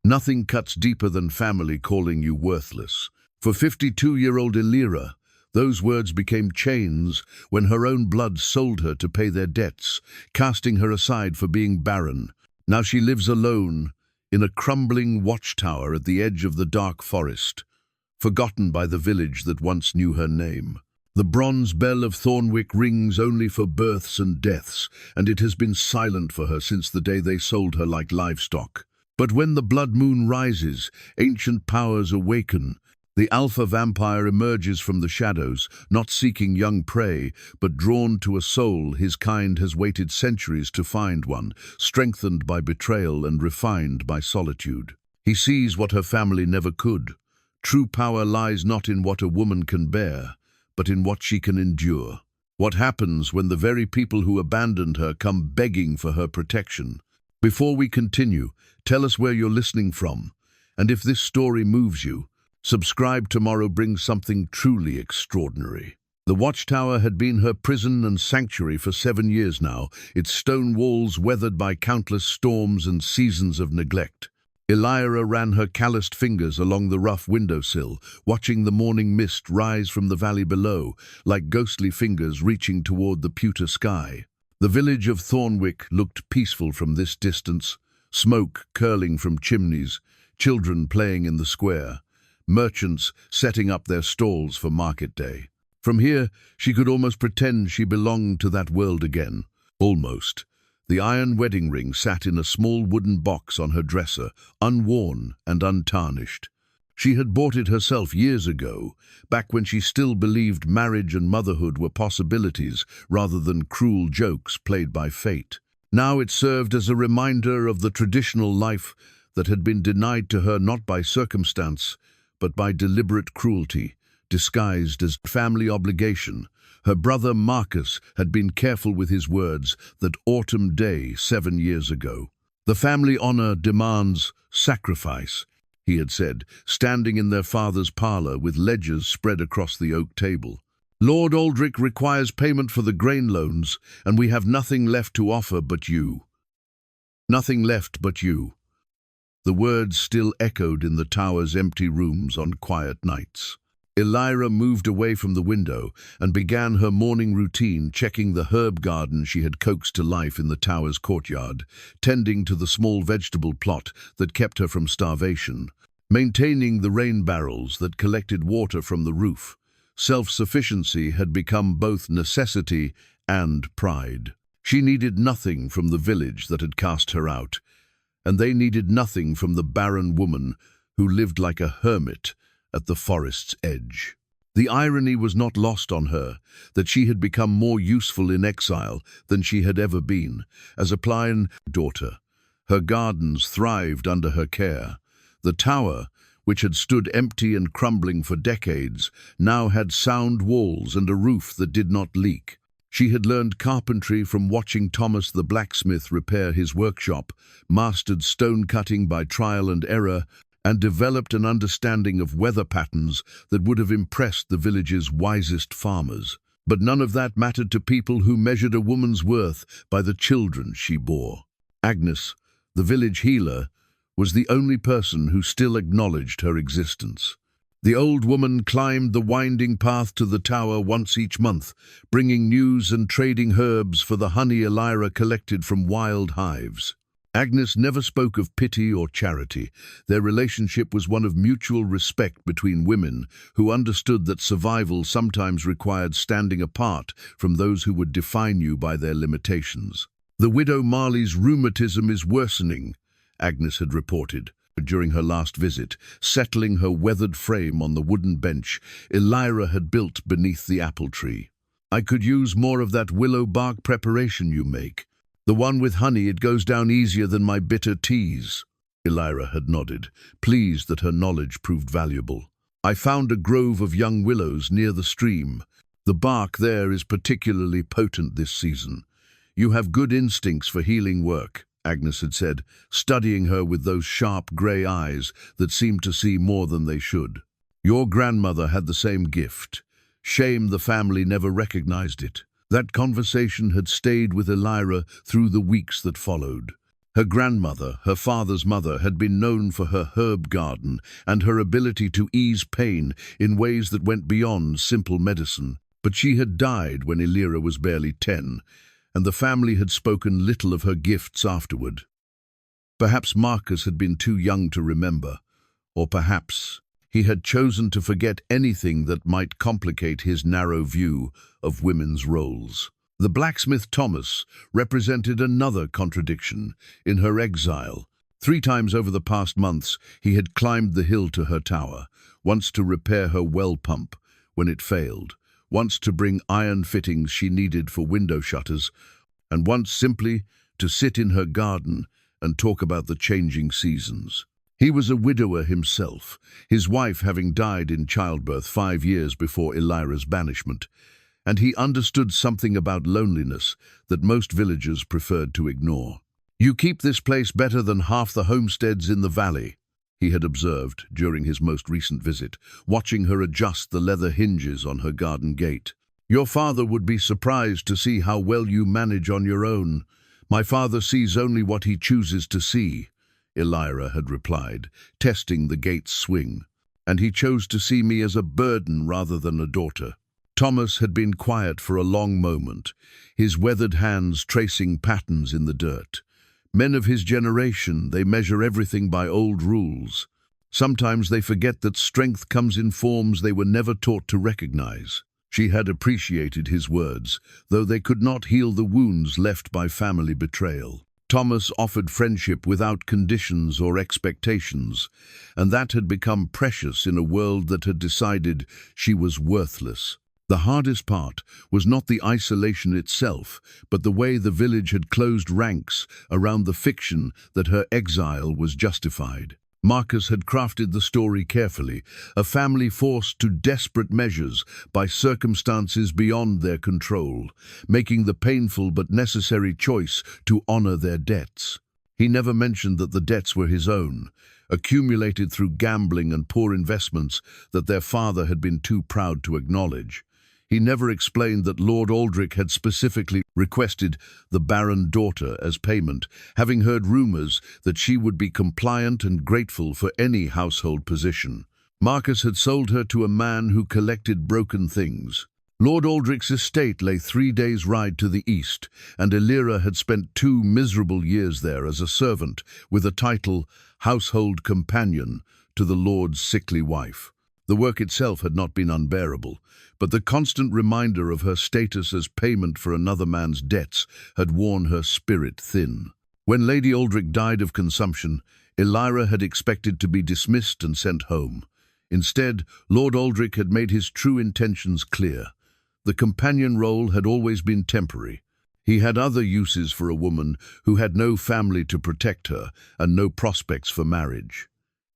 Nothing cuts deeper than family calling you worthless. For 52-year-old Elira, those words became chains when her own blood sold her to pay their debts, casting her aside for being barren. Now she lives alone in a crumbling watchtower at the edge of the dark forest, forgotten by the village that once knew her name. The bronze bell of Thornwick rings only for births and deaths, and it has been silent for her since the day they sold her like livestock. But when the blood moon rises, ancient powers awaken. The alpha vampire emerges from the shadows, not seeking young prey, but drawn to a soul his kind has waited centuries to find one, strengthened by betrayal and refined by solitude. He sees what her family never could. True power lies not in what a woman can bear, but in what she can endure. What happens when the very people who abandoned her come begging for her protection? Before we continue, tell us where you're listening from, and if this story moves you, subscribe. Tomorrow brings something truly extraordinary. The watchtower had been her prison and sanctuary for 7 years now, its stone walls weathered by countless storms and seasons of neglect. Elira ran her calloused fingers along the rough windowsill, watching the morning mist rise from the valley below, like ghostly fingers reaching toward the pewter sky. The village of Thornwick looked peaceful from this distance, smoke curling from chimneys, children playing in the square, merchants setting up their stalls for market day. From here, she could almost pretend she belonged to that world again. Almost. The iron wedding ring sat in a small wooden box on her dresser, unworn and untarnished. She had bought it herself years ago, back when she still believed marriage and motherhood were possibilities rather than cruel jokes played by fate. Now it served as a reminder of the traditional life that had been denied to her not by circumstance, but by deliberate cruelty, disguised as family obligation. Her brother Marcus had been careful with his words that autumn day 7 years ago. "The family honor demands sacrifice," he had said, standing in their father's parlor with ledgers spread across the oak table. "Lord Aldrich requires payment for the grain loans, and we have nothing left to offer but you. Nothing left but you." The words still echoed in the tower's empty rooms on quiet nights. Elira moved away from the window and began her morning routine, checking the herb garden she had coaxed to life in the tower's courtyard, tending to the small vegetable plot that kept her from starvation, maintaining the rain barrels that collected water from the roof. Self-sufficiency had become both necessity and pride. She needed nothing from the village that had cast her out, and they needed nothing from the barren woman who lived like a hermit at the forest's edge. The irony was not lost on her that she had become more useful in exile than she had ever been. As a pliant daughter, her gardens thrived under her care. The tower, which had stood empty and crumbling for decades, now had sound walls and a roof that did not leak. She had learned carpentry from watching Thomas the blacksmith repair his workshop, mastered stone cutting by trial and error, and developed an understanding of weather patterns that would have impressed the village's wisest farmers. But none of that mattered to people who measured a woman's worth by the children she bore. Agnes, the village healer, was the only person who still acknowledged her existence. The old woman climbed the winding path to the tower once each month, bringing news and trading herbs for the honey Elira collected from wild hives. Agnes never spoke of pity or charity. Their relationship was one of mutual respect between women who understood that survival sometimes required standing apart from those who would define you by their limitations. "The widow Marley's rheumatism is worsening," Agnes had reported during her last visit, settling her weathered frame on the wooden bench Elira had built beneath the apple tree. "I could use more of that willow bark preparation you make. The one with honey, it goes down easier than my bitter teas." Elira had nodded, pleased that her knowledge proved valuable. "I found a grove of young willows near the stream. The bark there is particularly potent this season. You have good instincts for healing work," Agnes had said, studying her with those sharp grey eyes that seemed to see more than they should. "Your grandmother had the same gift. Shame the family never recognized it." That conversation had stayed with Elira through the weeks that followed. Her grandmother, her father's mother, had been known for her herb garden and her ability to ease pain in ways that went beyond simple medicine. But she had died when Elira was barely 10, and the family had spoken little of her gifts afterward. Perhaps Marcus had been too young to remember, or perhaps he had chosen to forget anything that might complicate his narrow view of women's roles. The blacksmith Thomas represented another contradiction. In her exile, 3 times over the past months, he had climbed the hill to her tower, once to repair her well pump when it failed, once to bring iron fittings she needed for window shutters, and once simply to sit in her garden and talk about the changing seasons. He was a widower himself, his wife having died in childbirth 5 years before Elira's banishment, and he understood something about loneliness that most villagers preferred to ignore. "You keep this place better than half the homesteads in the valley," he had observed during his most recent visit, watching her adjust the leather hinges on her garden gate. "Your father would be surprised to see how well you manage on your own. My father sees only what he chooses to see," Elira had replied, testing the gate's swing, "and he chose to see me as a burden rather than a daughter." Thomas had been quiet for a long moment, his weathered hands tracing patterns in the dirt. Men of his generation, they measure everything by old rules. Sometimes they forget that strength comes in forms they were never taught to recognize. She had appreciated his words, though they could not heal the wounds left by family betrayal. Thomas offered friendship without conditions or expectations, and that had become precious in a world that had decided she was worthless. The hardest part was not the isolation itself, but the way the village had closed ranks around the fiction that her exile was justified. Marcus had crafted the story carefully, a family forced to desperate measures by circumstances beyond their control, making the painful but necessary choice to honor their debts. He never mentioned that the debts were his own, accumulated through gambling and poor investments that their father had been too proud to acknowledge. He never explained that Lord Aldrich had specifically requested the Barren daughter as payment, having heard rumors that she would be compliant and grateful for any household position. Marcus had sold her to a man who collected broken things. Lord Aldrich's estate lay 3 days' ride to the east, and Elira had spent 2 miserable years there as a servant, with a title, household companion, to the Lord's sickly wife. The work itself had not been unbearable, but the constant reminder of her status as payment for another man's debts had worn her spirit thin. When Lady Aldrich died of consumption, Elira had expected to be dismissed and sent home. Instead, Lord Aldrich had made his true intentions clear. The companion role had always been temporary. He had other uses for a woman who had no family to protect her and no prospects for marriage.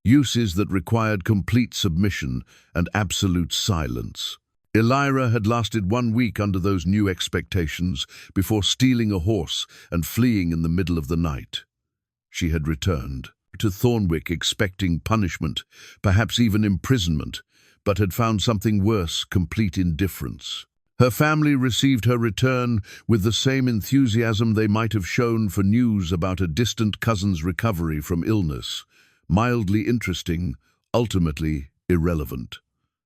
Uses that required complete submission and absolute silence. Elira had lasted 1 week under those new expectations before stealing a horse and fleeing in the middle of the night. She had returned to Thornwick expecting punishment, perhaps even imprisonment, but had found something worse, complete indifference. Her family received her return with the same enthusiasm they might have shown for news about a distant cousin's recovery from illness. Mildly interesting, ultimately irrelevant.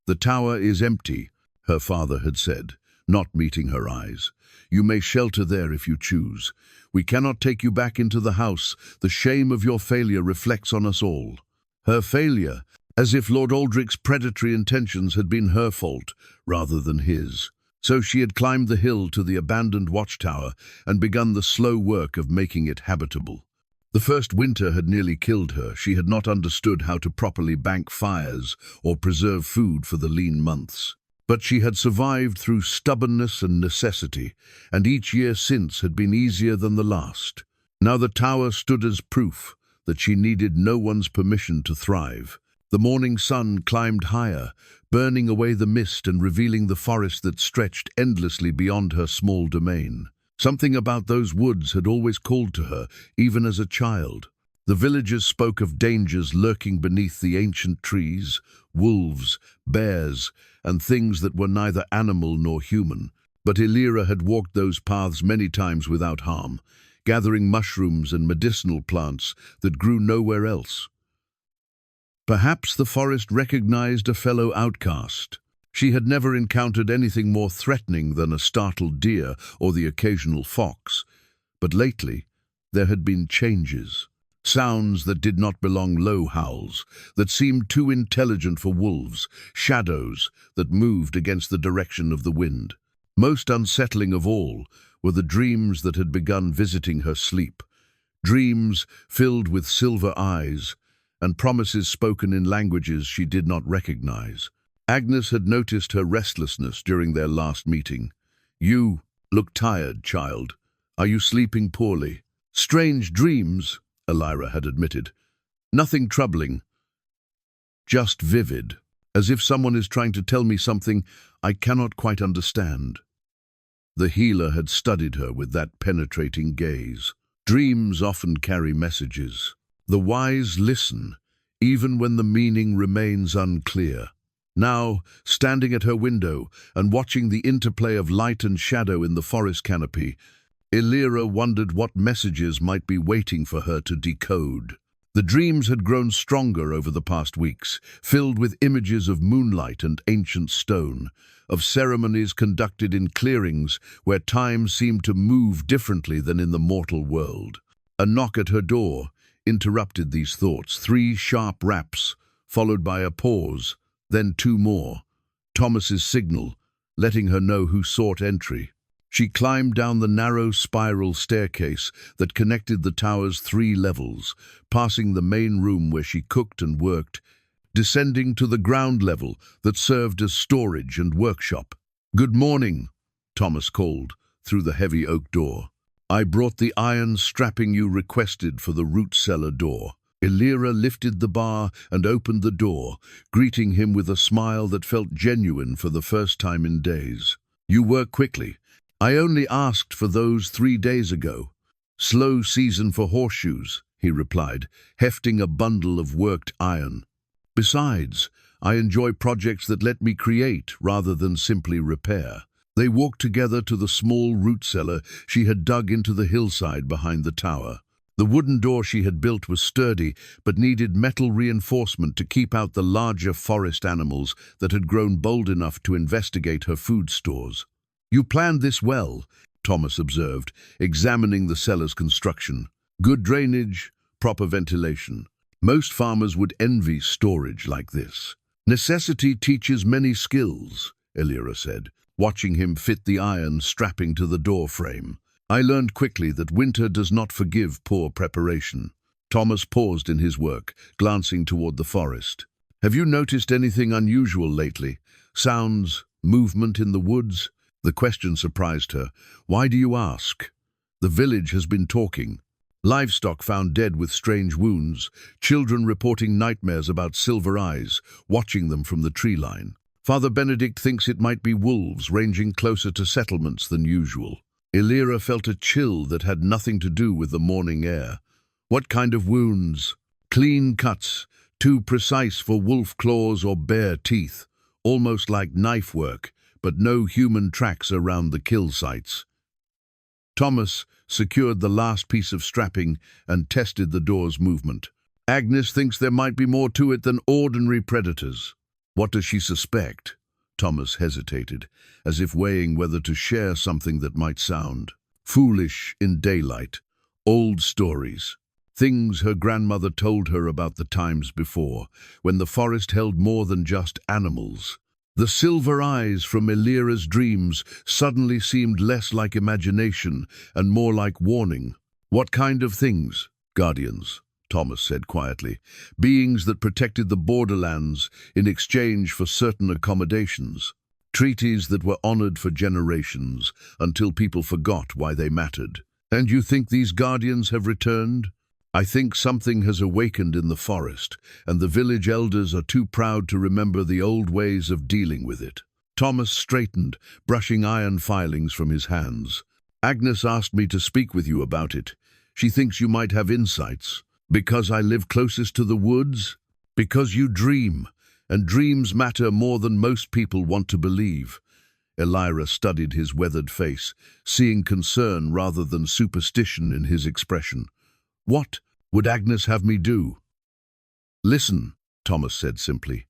"The tower is empty," her father had said, not meeting her eyes. "You may shelter there if you choose. We cannot take you back into the house. The shame of your failure reflects on us all." Her failure, as if Lord Aldrich's predatory intentions had been her fault rather than his. So she had climbed the hill to the abandoned watchtower and begun the slow work of making it habitable. The first winter had nearly killed her. She had not understood how to properly bank fires or preserve food for the lean months. But she had survived through stubbornness and necessity, and each year since had been easier than the last. Now the tower stood as proof that she needed no one's permission to thrive. The morning sun climbed higher, burning away the mist and revealing the forest that stretched endlessly beyond her small domain. Something about those woods had always called to her, even as a child. The villagers spoke of dangers lurking beneath the ancient trees, wolves, bears, and things that were neither animal nor human. But Elira had walked those paths many times without harm, gathering mushrooms and medicinal plants that grew nowhere else. Perhaps the forest recognized a fellow outcast. She had never encountered anything more threatening than a startled deer or the occasional fox, but lately there had been changes. Sounds that did not belong, low howls that seemed too intelligent for wolves, shadows that moved against the direction of the wind. Most unsettling of all were the dreams that had begun visiting her sleep, dreams filled with silver eyes and promises spoken in languages she did not recognize. Agnes had noticed her restlessness during their last meeting. "You look tired, child. Are you sleeping poorly?" "Strange dreams," Elira had admitted. "Nothing troubling, just vivid, as if someone is trying to tell me something I cannot quite understand." The healer had studied her with that penetrating gaze. Dreams often carry messages. The wise listen, even when the meaning remains unclear. Now, standing at her window and watching the interplay of light and shadow in the forest canopy, Elira wondered what messages might be waiting for her to decode. The dreams had grown stronger over the past weeks, filled with images of moonlight and ancient stone, of ceremonies conducted in clearings where time seemed to move differently than in the mortal world. A knock at her door interrupted these thoughts. 3 sharp raps, followed by a pause, then 2 more. Thomas's signal, letting her know who sought entry. She climbed down the narrow spiral staircase that connected the tower's 3 levels, passing the main room where she cooked and worked, descending to the ground level that served as storage and workshop. "Good morning," Thomas called through the heavy oak door. "I brought the iron strapping you requested for the root cellar door." Elira lifted the bar and opened the door, greeting him with a smile that felt genuine for the first time in days. "You work quickly. I only asked for those 3 days ago." "Slow season for horseshoes," he replied, hefting a bundle of worked iron. "Besides, I enjoy projects that let me create rather than simply repair." They walked together to the small root cellar she had dug into the hillside behind the tower. The wooden door she had built was sturdy, but needed metal reinforcement to keep out the larger forest animals that had grown bold enough to investigate her food stores. "You planned this well," Thomas observed, examining the cellar's construction. "Good drainage, proper ventilation. Most farmers would envy storage like this." "Necessity teaches many skills," Elira said, watching him fit the iron strapping to the door frame. "I learned quickly that winter does not forgive poor preparation." Thomas paused in his work, glancing toward the forest. "Have you noticed anything unusual lately? Sounds, movement in the woods?" The question surprised her. "Why do you ask?" "The village has been talking. Livestock found dead with strange wounds, children reporting nightmares about silver eyes, watching them from the tree line. Father Benedict thinks it might be wolves ranging closer to settlements than usual." Elira felt a chill that had nothing to do with the morning air. "What kind of wounds?" "Clean cuts, too precise for wolf claws or bear teeth, almost like knife work, but no human tracks around the kill sites." Thomas secured the last piece of strapping and tested the door's movement. "Agnes thinks there might be more to it than ordinary predators." "What does she suspect?" Thomas hesitated, as if weighing whether to share something that might sound foolish in daylight. Old stories. Things her grandmother told her about the times before, when the forest held more than just animals. The silver eyes from Elira's dreams suddenly seemed less like imagination and more like warning. "What kind of things?" "Guardians," Thomas said quietly. "Beings that protected the borderlands in exchange for certain accommodations. Treaties that were honored for generations until people forgot why they mattered." "And you think these guardians have returned?" "I think something has awakened in the forest, and the village elders are too proud to remember the old ways of dealing with it." Thomas straightened, brushing iron filings from his hands. "Agnes asked me to speak with you about it. She thinks you might have insights." "Because I live closest to the woods?" "Because you dream, and dreams matter more than most people want to believe. Elira studied his weathered face, seeing concern rather than superstition in his expression. "What would Agnes have me do?" "Listen," Thomas said simply.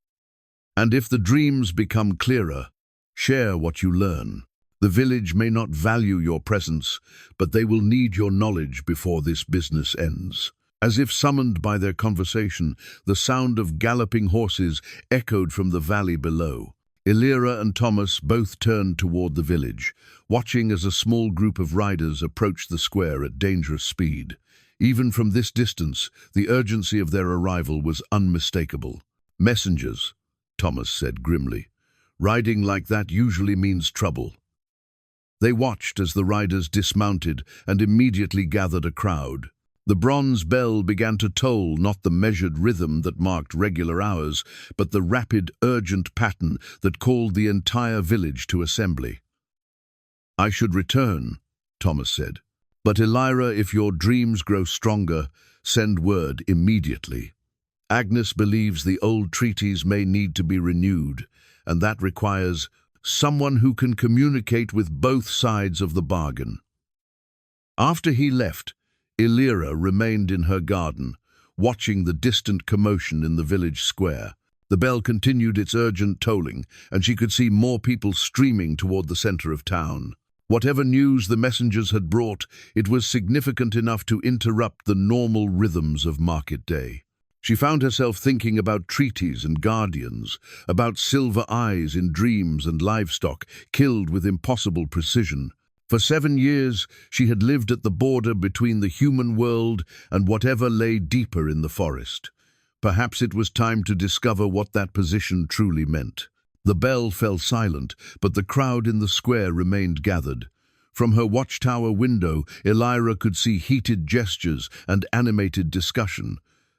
"And if the dreams become clearer, share what you learn. The village may not value your presence, but they will need your knowledge before this business ends." As if summoned by their conversation, the sound of galloping horses echoed from the valley below. Elira and Thomas both turned toward the village, watching as a small group of riders approached the square at dangerous speed. Even from this distance, the urgency of their arrival was unmistakable. "Messengers," Thomas said grimly. "Riding like that usually means trouble." They watched as the riders dismounted and immediately gathered a crowd. The bronze bell began to toll, not the measured rhythm that marked regular hours, but the rapid, urgent pattern that called the entire village to assembly. "I should return," Thomas said. "But Elira, if your dreams grow stronger, send word immediately. Agnes believes the old treaties may need to be renewed, and that requires someone who can communicate with both sides of the bargain." After he left, Elira remained in her garden, watching the distant commotion in the village square. The bell continued its urgent tolling, and she could see more people streaming toward the center of town. Whatever news the messengers had brought, it was significant enough to interrupt the normal rhythms of market day. She found herself thinking about treaties and guardians, about silver eyes in dreams and livestock killed with impossible precision. For 7 years, she had lived at the border between the human world and whatever lay deeper in the forest. Perhaps it was time to discover what that position truly meant. The bell fell silent, but the crowd in the square remained gathered. From her watchtower window, Elira could see heated gestures and animated discussion,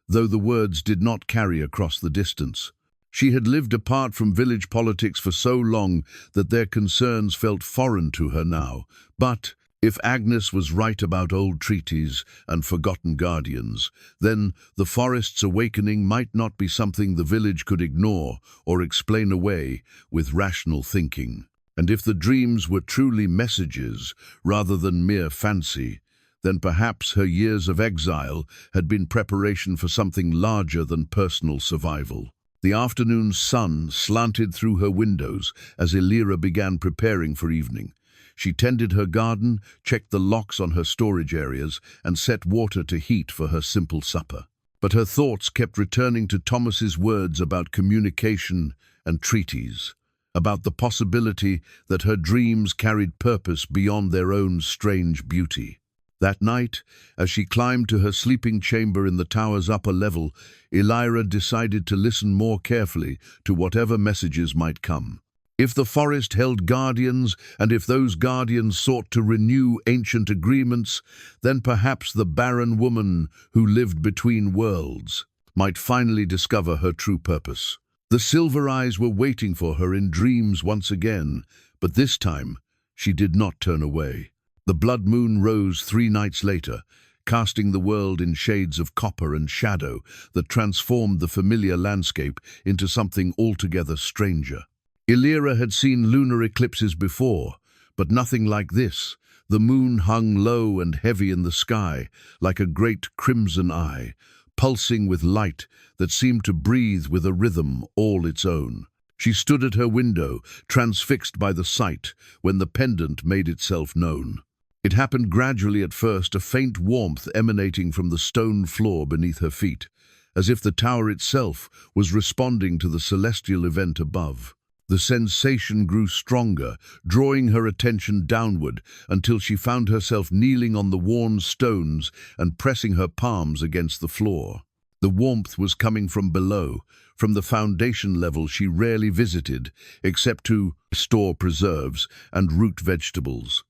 though the words did not carry across the distance. She had lived apart from village politics for so long that their concerns felt foreign to her now. But if Agnes was right about old treaties and forgotten guardians, then the forest's awakening might not be something the village could ignore or explain away with rational thinking. And if the dreams were truly messages rather than mere fancy, then perhaps her years of exile had been preparation for something larger than personal survival. The afternoon sun slanted through her windows as Elira began preparing for evening. She tended her garden, checked the locks on her storage areas, and set water to heat for her simple supper. But her thoughts kept returning to Thomas's words about communication and treaties, about the possibility that her dreams carried purpose beyond their own strange beauty. That night, as she climbed to her sleeping chamber in the tower's upper level, Elira decided to listen more carefully to whatever messages might come. If the forest held guardians, and if those guardians sought to renew ancient agreements, then perhaps the Barren woman who lived between worlds might finally discover her true purpose. The silver eyes were waiting for her in dreams once again, but this time she did not turn away. The blood moon rose 3 nights later, casting the world in shades of copper and shadow that transformed the familiar landscape into something altogether stranger. Elira had seen lunar eclipses before, but nothing like this. The moon hung low and heavy in the sky, like a great crimson eye, pulsing with light that seemed to breathe with a rhythm all its own. She stood at her window, transfixed by the sight, when the pendant made itself known. It happened gradually at first, a faint warmth emanating from the stone floor beneath her feet, as if the tower itself was responding to the celestial event above. The sensation grew stronger, drawing her attention downward until she found herself kneeling on the worn stones and pressing her palms against the floor. The warmth was coming from below, from the foundation level she rarely visited, except to store preserves and root vegetables.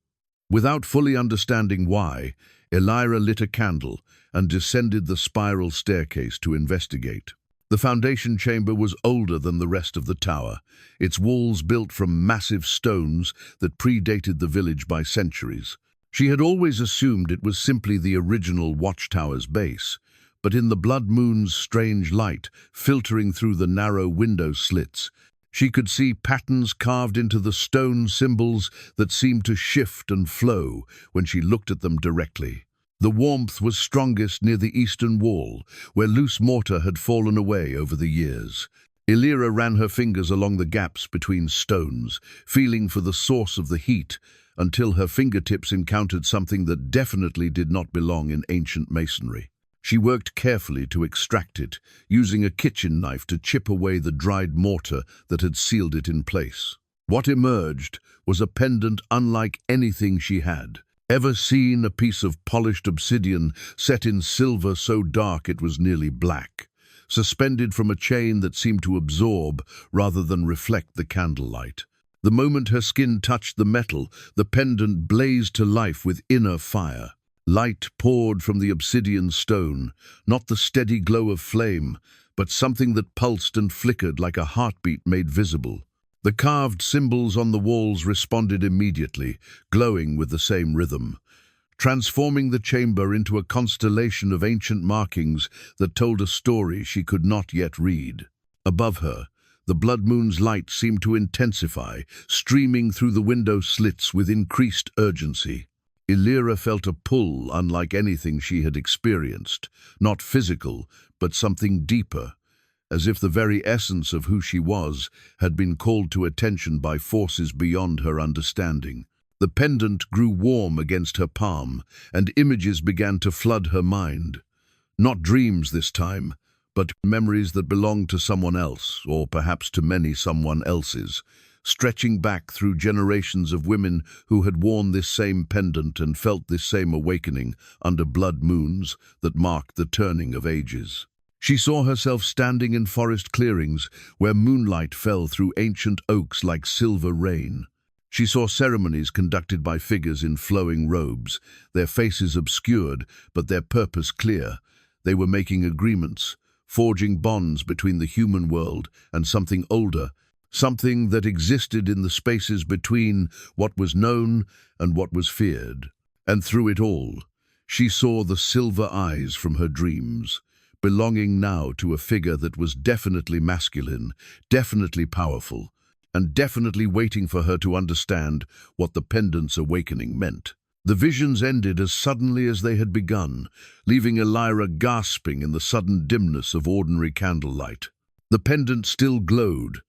Without fully understanding why, Elira lit a candle and descended the spiral staircase to investigate. The foundation chamber was older than the rest of the tower, its walls built from massive stones that predated the village by centuries. She had always assumed it was simply the original watchtower's base, but in the blood moon's strange light filtering through the narrow window slits, She could see patterns carved into the stone symbols that seemed to shift and flow when she looked at them directly. The warmth was strongest near the eastern wall, where loose mortar had fallen away over the years. Elira ran her fingers along the gaps between stones, feeling for the source of the heat, until her fingertips encountered something that definitely did not belong in ancient masonry. She worked carefully to extract it, using a kitchen knife to chip away the dried mortar that had sealed it in place. What emerged was a pendant unlike anything she had ever seen, a piece of polished obsidian set in silver so dark it was nearly black, suspended from a chain that seemed to absorb rather than reflect the candlelight. The moment her skin touched the metal, the pendant blazed to life with inner fire. Light poured from the obsidian stone, not the steady glow of flame, but something that pulsed and flickered like a heartbeat made visible. The carved symbols on the walls responded immediately, glowing with the same rhythm, transforming the chamber into a constellation of ancient markings that told a story she could not yet read. Above her, the blood moon's light seemed to intensify, streaming through the window slits with increased urgency. Elira felt a pull unlike anything she had experienced, not physical, but something deeper, as if the very essence of who she was had been called to attention by forces beyond her understanding. The pendant grew warm against her palm, and images began to flood her mind. Not dreams this time, but memories that belonged to someone else, or perhaps to many someone else's, stretching back through generations of women who had worn this same pendant and felt this same awakening under blood moons that marked the turning of ages. She saw herself standing in forest clearings where moonlight fell through ancient oaks like silver rain. She saw ceremonies conducted by figures in flowing robes, their faces obscured but their purpose clear. They were making agreements, forging bonds between the human world and something older, something that existed in the spaces between what was known and what was feared. And through it all, she saw the silver eyes from her dreams, belonging now to a figure that was definitely masculine, definitely powerful, and definitely waiting for her to understand what the pendant's awakening meant. The visions ended as suddenly as they had begun, leaving Elira gasping in the sudden dimness of ordinary candlelight. The pendant still glowed,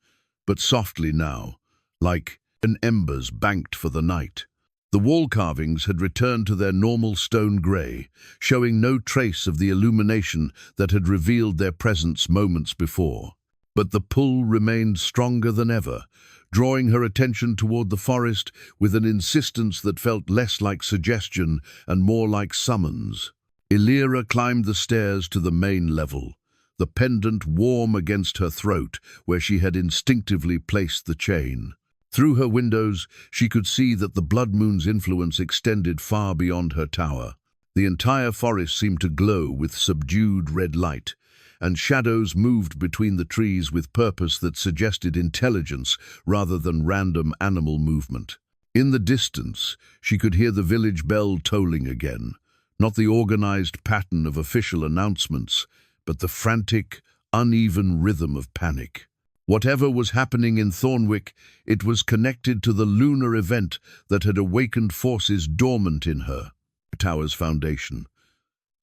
but softly now, like an embers banked for the night. The wall carvings had returned to their normal stone grey, showing no trace of the illumination that had revealed their presence moments before. But the pull remained stronger than ever, drawing her attention toward the forest with an insistence that felt less like suggestion and more like summons. Elira climbed the stairs to the main level, the pendant warm against her throat where she had instinctively placed the chain. Through her windows, she could see that the blood moon's influence extended far beyond her tower. The entire forest seemed to glow with subdued red light, and shadows moved between the trees with purpose that suggested intelligence rather than random animal movement. In the distance, she could hear the village bell tolling again, not the organized pattern of official announcements, but the frantic, uneven rhythm of panic. Whatever was happening in Thornwick, it was connected to the lunar event that had awakened forces dormant in her. Tower's foundation.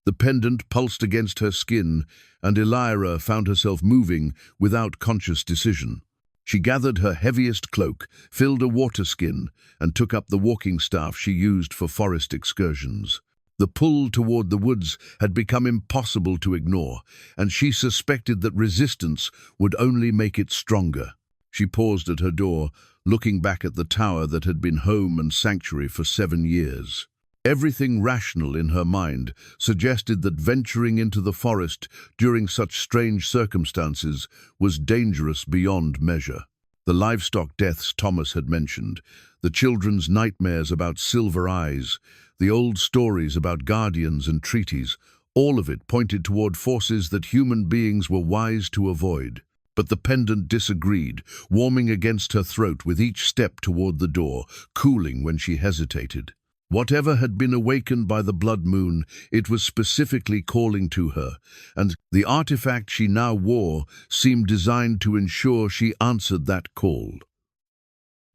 The pendant pulsed against her skin, and Elira found herself moving without conscious decision. She gathered her heaviest cloak, filled a water skin, and took up the walking staff she used for forest excursions. The pull toward the woods had become impossible to ignore, and she suspected that resistance would only make it stronger. She paused at her door, looking back at the tower that had been home and sanctuary for 7 years. Everything rational in her mind suggested that venturing into the forest during such strange circumstances was dangerous beyond measure. The livestock deaths Thomas had mentioned, the children's nightmares about silver eyes, the old stories about guardians and treaties, all of it pointed toward forces that human beings were wise to avoid. But the pendant disagreed, warming against her throat with each step toward the door, cooling when she hesitated. Whatever had been awakened by the blood moon, it was specifically calling to her, and the artifact she now wore seemed designed to ensure she answered that call.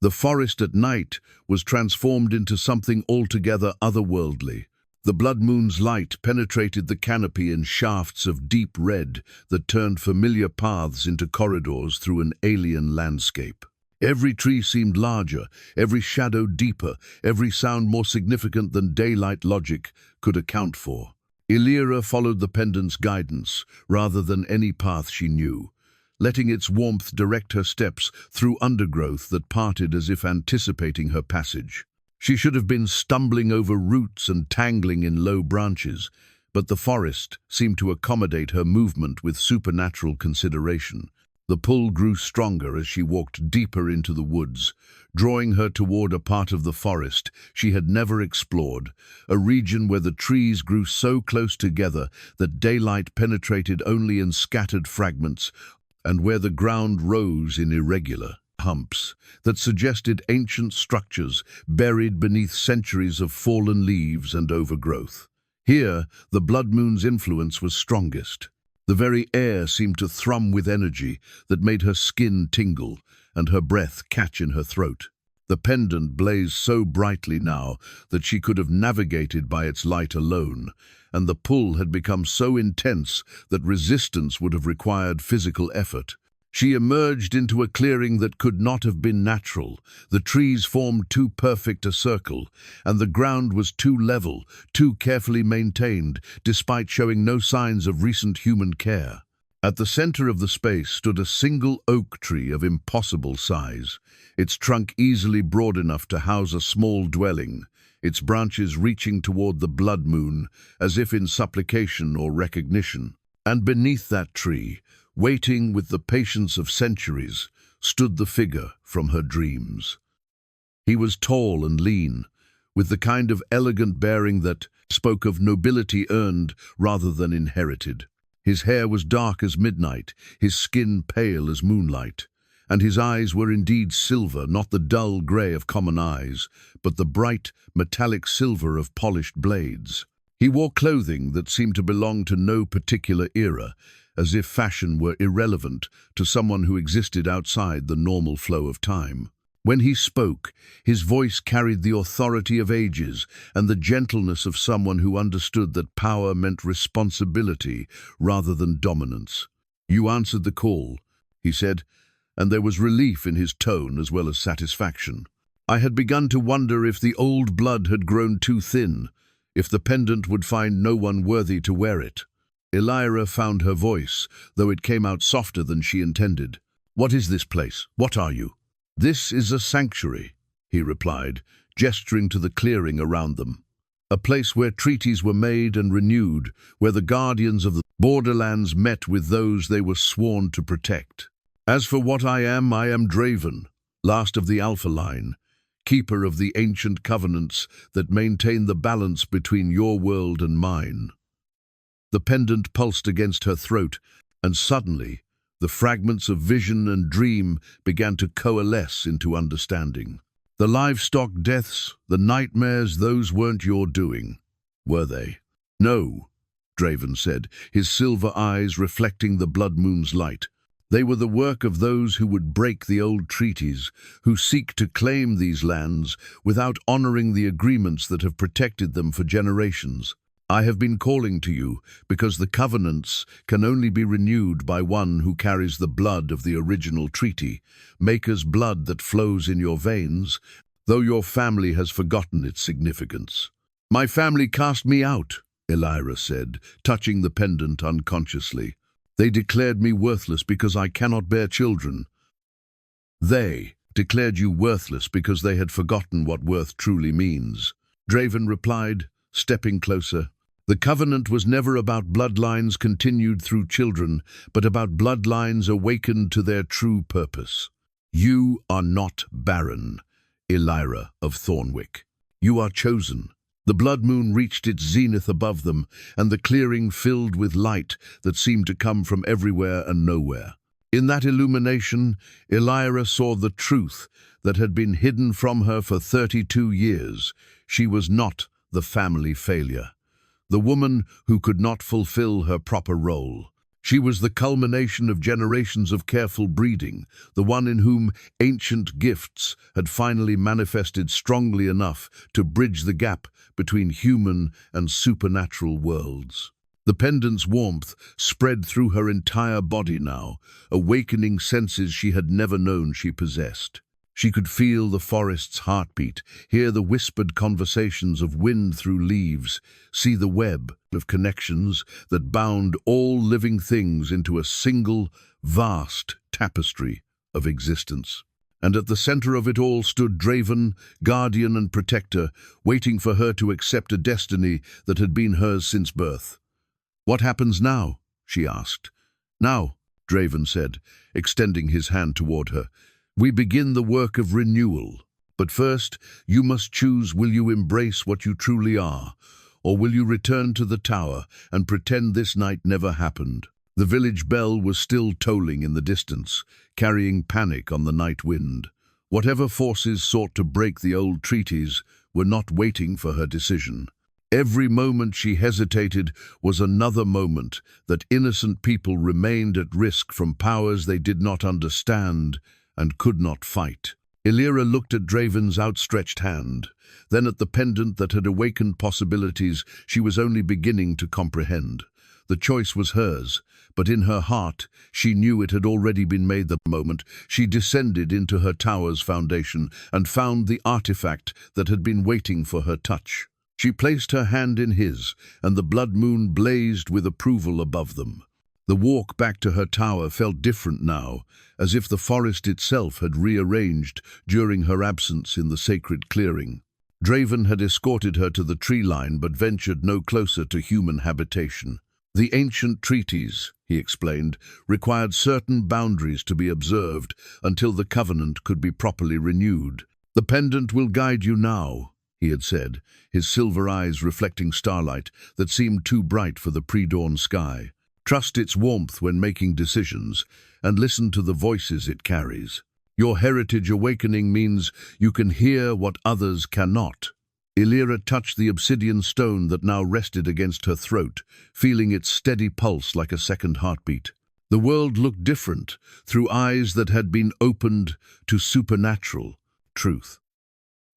The forest at night was transformed into something altogether otherworldly. The blood moon's light penetrated the canopy in shafts of deep red that turned familiar paths into corridors through an alien landscape. Every tree seemed larger, every shadow deeper, every sound more significant than daylight logic could account for. Elira followed the pendant's guidance rather than any path she knew, letting its warmth direct her steps through undergrowth that parted as if anticipating her passage. She should have been stumbling over roots and tangling in low branches, but the forest seemed to accommodate her movement with supernatural consideration. The pull grew stronger as she walked deeper into the woods, drawing her toward a part of the forest she had never explored, a region where the trees grew so close together that daylight penetrated only in scattered fragments, and where the ground rose in irregular humps that suggested ancient structures buried beneath centuries of fallen leaves and overgrowth. Here, the blood moon's influence was strongest. The very air seemed to thrum with energy that made her skin tingle and her breath catch in her throat. The pendant blazed so brightly now that she could have navigated by its light alone, and the pull had become so intense that resistance would have required physical effort. She emerged into a clearing that could not have been natural. The trees formed too perfect a circle, and the ground was too level, too carefully maintained, despite showing no signs of recent human care. At the center of the space stood a single oak tree of impossible size, its trunk easily broad enough to house a small dwelling, its branches reaching toward the blood moon, as if in supplication or recognition. And beneath that tree, waiting with the patience of centuries, stood the figure from her dreams. He was tall and lean, with the kind of elegant bearing that spoke of nobility earned rather than inherited. His hair was dark as midnight, his skin pale as moonlight, and his eyes were indeed silver, not the dull grey of common eyes, but the bright, metallic silver of polished blades. He wore clothing that seemed to belong to no particular era, as if fashion were irrelevant to someone who existed outside the normal flow of time. When he spoke, his voice carried the authority of ages and the gentleness of someone who understood that power meant responsibility rather than dominance. "You answered the call," he said, and there was relief in his tone as well as satisfaction. "I had begun to wonder if the old blood had grown too thin, if the pendant would find no one worthy to wear it." Elira found her voice, though it came out softer than she intended. "What is this place? What are you?" "This is a sanctuary," he replied, gesturing to the clearing around them. "A place where treaties were made and renewed, where the guardians of the borderlands met with those they were sworn to protect. As for what I am Draven, last of the Alpha line, keeper of the ancient covenants that maintain the balance between your world and mine." The pendant pulsed against her throat, and suddenly, the fragments of vision and dream began to coalesce into understanding. "The livestock deaths, the nightmares, those weren't your doing, were they?" "No," Draven said, his silver eyes reflecting the blood moon's light. "They were the work of those who would break the old treaties, who seek to claim these lands without honoring the agreements that have protected them for generations. I have been calling to you because the covenants can only be renewed by one who carries the blood of the original treaty, Maker's blood that flows in your veins, though your family has forgotten its significance." "My family cast me out," Elira said, touching the pendant unconsciously. "They declared me worthless because I cannot bear children." "They declared you worthless because they had forgotten what worth truly means," Draven replied, stepping closer. "The covenant was never about bloodlines continued through children, but about bloodlines awakened to their true purpose. You are not Barren, Elira of Thornwick. You are chosen." The blood moon reached its zenith above them, and the clearing filled with light that seemed to come from everywhere and nowhere. In that illumination, Elira saw the truth that had been hidden from her for 32 years. She was not the family failure, the woman who could not fulfill her proper role. She was the culmination of generations of careful breeding, the one in whom ancient gifts had finally manifested strongly enough to bridge the gap between human and supernatural worlds. The pendant's warmth spread through her entire body now, awakening senses she had never known she possessed. She could feel the forest's heartbeat, hear the whispered conversations of wind through leaves, see the web of connections that bound all living things into a single, vast tapestry of existence. And at the center of it all stood Draven, guardian and protector, waiting for her to accept a destiny that had been hers since birth. "What happens now?" she asked. "Now," Draven said, extending his hand toward her, "we begin the work of renewal. But first, you must choose, will you embrace what you truly are, or will you return to the tower and pretend this night never happened?" The village bell was still tolling in the distance, carrying panic on the night wind. Whatever forces sought to break the old treaties were not waiting for her decision. Every moment she hesitated was another moment that innocent people remained at risk from powers they did not understand and could not fight. Elira looked at Draven's outstretched hand, then at the pendant that had awakened possibilities she was only beginning to comprehend. The choice was hers, but in her heart she knew it had already been made. The moment she descended into her tower's foundation and found the artifact that had been waiting for her touch. She placed her hand in his, and the blood moon blazed with approval above them. The walk back to her tower felt different now, as if the forest itself had rearranged during her absence in the sacred clearing. Draven had escorted her to the tree line but ventured no closer to human habitation. The ancient treaties, he explained, required certain boundaries to be observed until the covenant could be properly renewed. "The pendant will guide you now," he had said, his silver eyes reflecting starlight that seemed too bright for the pre-dawn sky. "Trust its warmth when making decisions, and listen to the voices it carries. Your heritage awakening means you can hear what others cannot." Elira touched the obsidian stone that now rested against her throat, feeling its steady pulse like a second heartbeat. The world looked different, through eyes that had been opened to supernatural truth.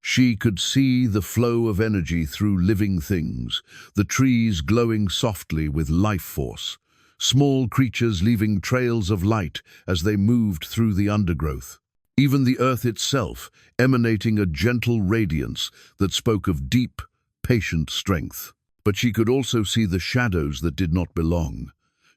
She could see the flow of energy through living things, the trees glowing softly with life force, small creatures leaving trails of light as they moved through the undergrowth. Even the earth itself emanating a gentle radiance that spoke of deep, patient strength. But she could also see the shadows that did not belong,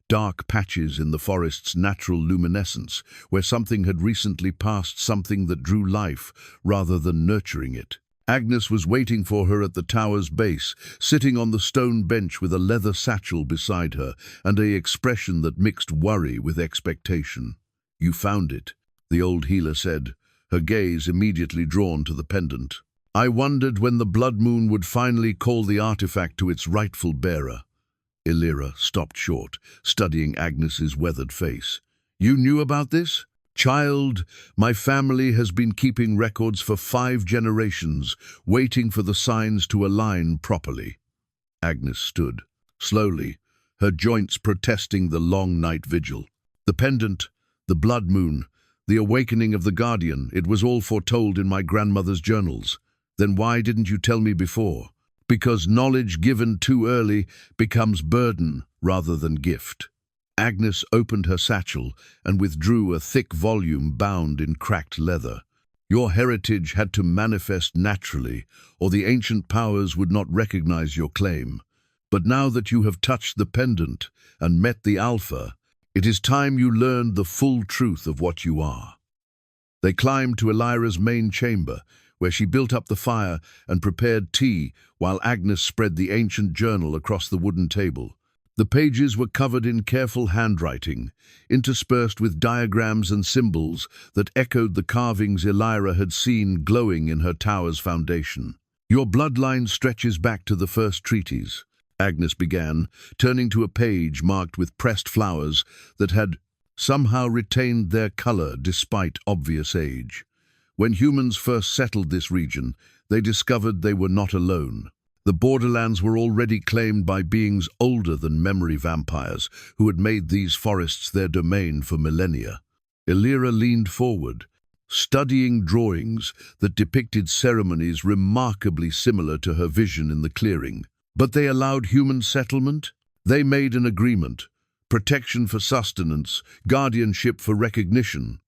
dark patches in the forest's natural luminescence, where something had recently passed, something that drew life rather than nurturing it. Agnes was waiting for her at the tower's base, sitting on the stone bench with a leather satchel beside her and an expression that mixed worry with expectation. "You found it," the old healer said, her gaze immediately drawn to the pendant. "I wondered when the blood moon would finally call the artifact to its rightful bearer." Elira stopped short, studying Agnes's weathered face. "You knew about this?" "Child, my family has been keeping records for 5 generations, waiting for the signs to align properly." Agnes stood, slowly, her joints protesting the long night vigil. "The pendant, the blood moon, the awakening of the guardian, it was all foretold in my grandmother's journals. Then why didn't you tell me before?" "Because knowledge given too early becomes burden rather than gift." Agnes opened her satchel and withdrew a thick volume bound in cracked leather. "Your heritage had to manifest naturally, or the ancient powers would not recognize your claim. But now that you have touched the pendant and met the Alpha, it is time you learned the full truth of what you are." They climbed to Elira's main chamber, where she built up the fire and prepared tea while Agnes spread the ancient journal across the wooden table. The pages were covered in careful handwriting, interspersed with diagrams and symbols that echoed the carvings Elira had seen glowing in her tower's foundation. "Your bloodline stretches back to the first treaties," Agnes began, turning to a page marked with pressed flowers that had somehow retained their color despite obvious age. When humans first settled this region, they discovered they were not alone. The borderlands were already claimed by beings older than memory vampires, who had made these forests their domain for millennia. Elira leaned forward, studying drawings that depicted ceremonies remarkably similar to her vision in the clearing. But they allowed human settlement? They made an agreement: protection for sustenance, guardianship for recognition.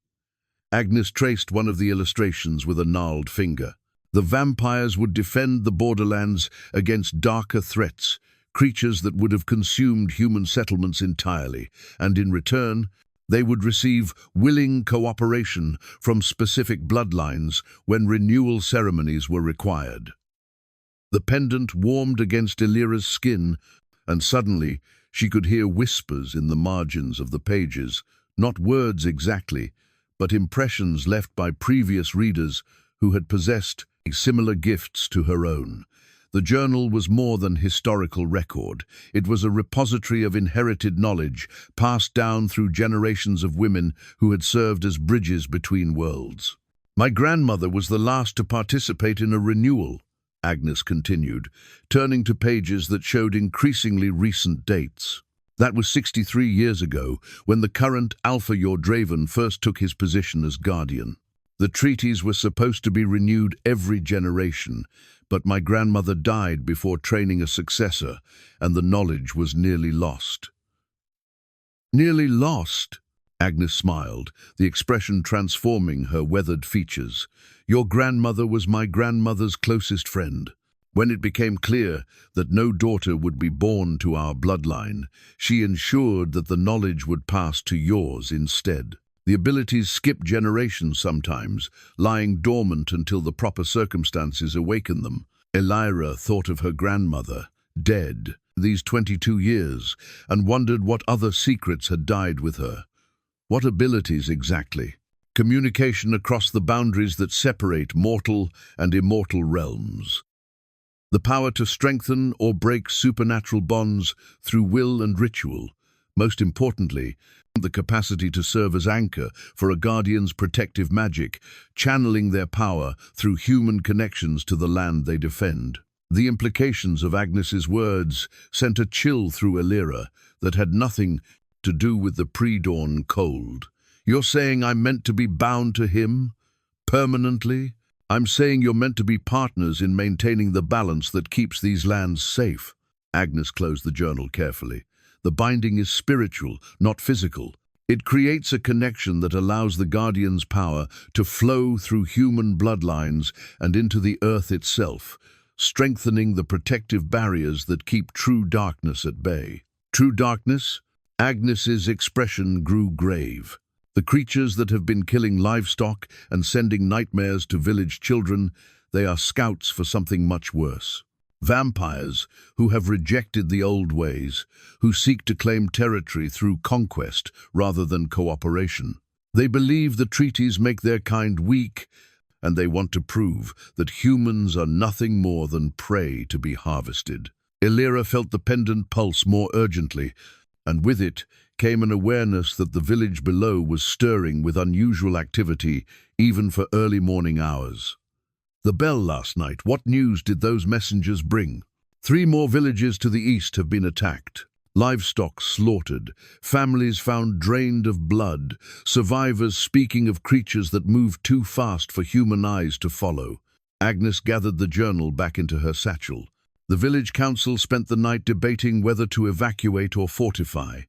Agnes traced one of the illustrations with a gnarled finger. The vampires would defend the borderlands against darker threats, creatures that would have consumed human settlements entirely, and in return, they would receive willing cooperation from specific bloodlines when renewal ceremonies were required. The pendant warmed against Elira's skin, and suddenly she could hear whispers in the margins of the pages, not words exactly, but impressions left by previous readers who had possessed similar gifts to her own. The journal was more than historical record. It was a repository of inherited knowledge, passed down through generations of women who had served as bridges between worlds. My grandmother was the last to participate in a renewal, Agnes continued, turning to pages that showed increasingly recent dates. That was 63 years ago, when the current Alpha Draven first took his position as guardian. The treaties were supposed to be renewed every generation, but my grandmother died before training a successor, and the knowledge was nearly lost. Nearly lost? Agnes smiled, the expression transforming her weathered features. Your grandmother was my grandmother's closest friend. When it became clear that no daughter would be born to our bloodline, she ensured that the knowledge would pass to yours instead. The abilities skip generations sometimes, lying dormant until the proper circumstances awaken them. Elira thought of her grandmother, dead, these 22 years, and wondered what other secrets had died with her. What abilities exactly? Communication across the boundaries that separate mortal and immortal realms. The power to strengthen or break supernatural bonds through will and ritual. Most importantly, the capacity to serve as anchor for a guardian's protective magic, channeling their power through human connections to the land they defend. The implications of Agnes's words sent a chill through Elira that had nothing to do with the pre-dawn cold. You're saying I'm meant to be bound to him? Permanently? I'm saying you're meant to be partners in maintaining the balance that keeps these lands safe. Agnes closed the journal carefully. The binding is spiritual, not physical. It creates a connection that allows the Guardian's power to flow through human bloodlines and into the earth itself, strengthening the protective barriers that keep true darkness at bay. True darkness? Agnes's expression grew grave. The creatures that have been killing livestock and sending nightmares to village children, they are scouts for something much worse. Vampires who have rejected the old ways, who seek to claim territory through conquest rather than cooperation. They believe the treaties make their kind weak, and they want to prove that humans are nothing more than prey to be harvested. Elira felt the pendant pulse more urgently, and with it came an awareness that the village below was stirring with unusual activity, even for early morning hours. The bell last night, what news did those messengers bring? 3 more villages to the east have been attacked. Livestock slaughtered, families found drained of blood, survivors speaking of creatures that moved too fast for human eyes to follow. Agnes gathered the journal back into her satchel. The village council spent the night debating whether to evacuate or fortify.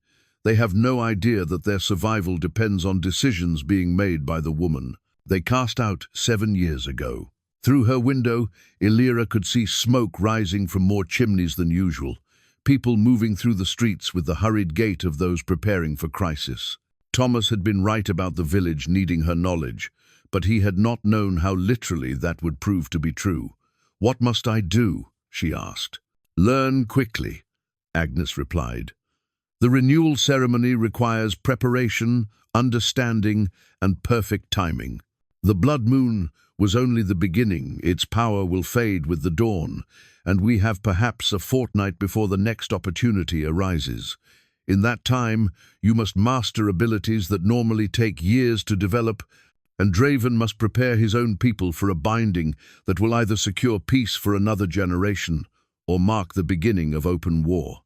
They have no idea that their survival depends on decisions being made by the woman they cast out 7 years ago. Through her window, Elira could see smoke rising from more chimneys than usual, people moving through the streets with the hurried gait of those preparing for crisis. Thomas had been right about the village needing her knowledge, but he had not known how literally that would prove to be true. What must I do? She asked. Learn quickly, Agnes replied. The renewal ceremony requires preparation, understanding, and perfect timing. The blood moon was only the beginning. Its power will fade with the dawn, and we have perhaps a fortnight before the next opportunity arises. In that time, you must master abilities that normally take years to develop, and Draven must prepare his own people for a binding that will either secure peace for another generation or mark the beginning of open war.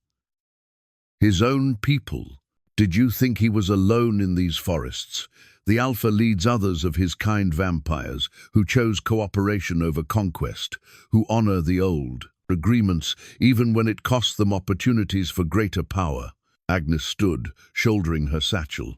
His own people? Did you think he was alone in these forests? The Alpha leads others of his kind vampires who chose cooperation over conquest, who honor the old agreements even when it cost them opportunities for greater power. Agnes stood, shouldering her satchel.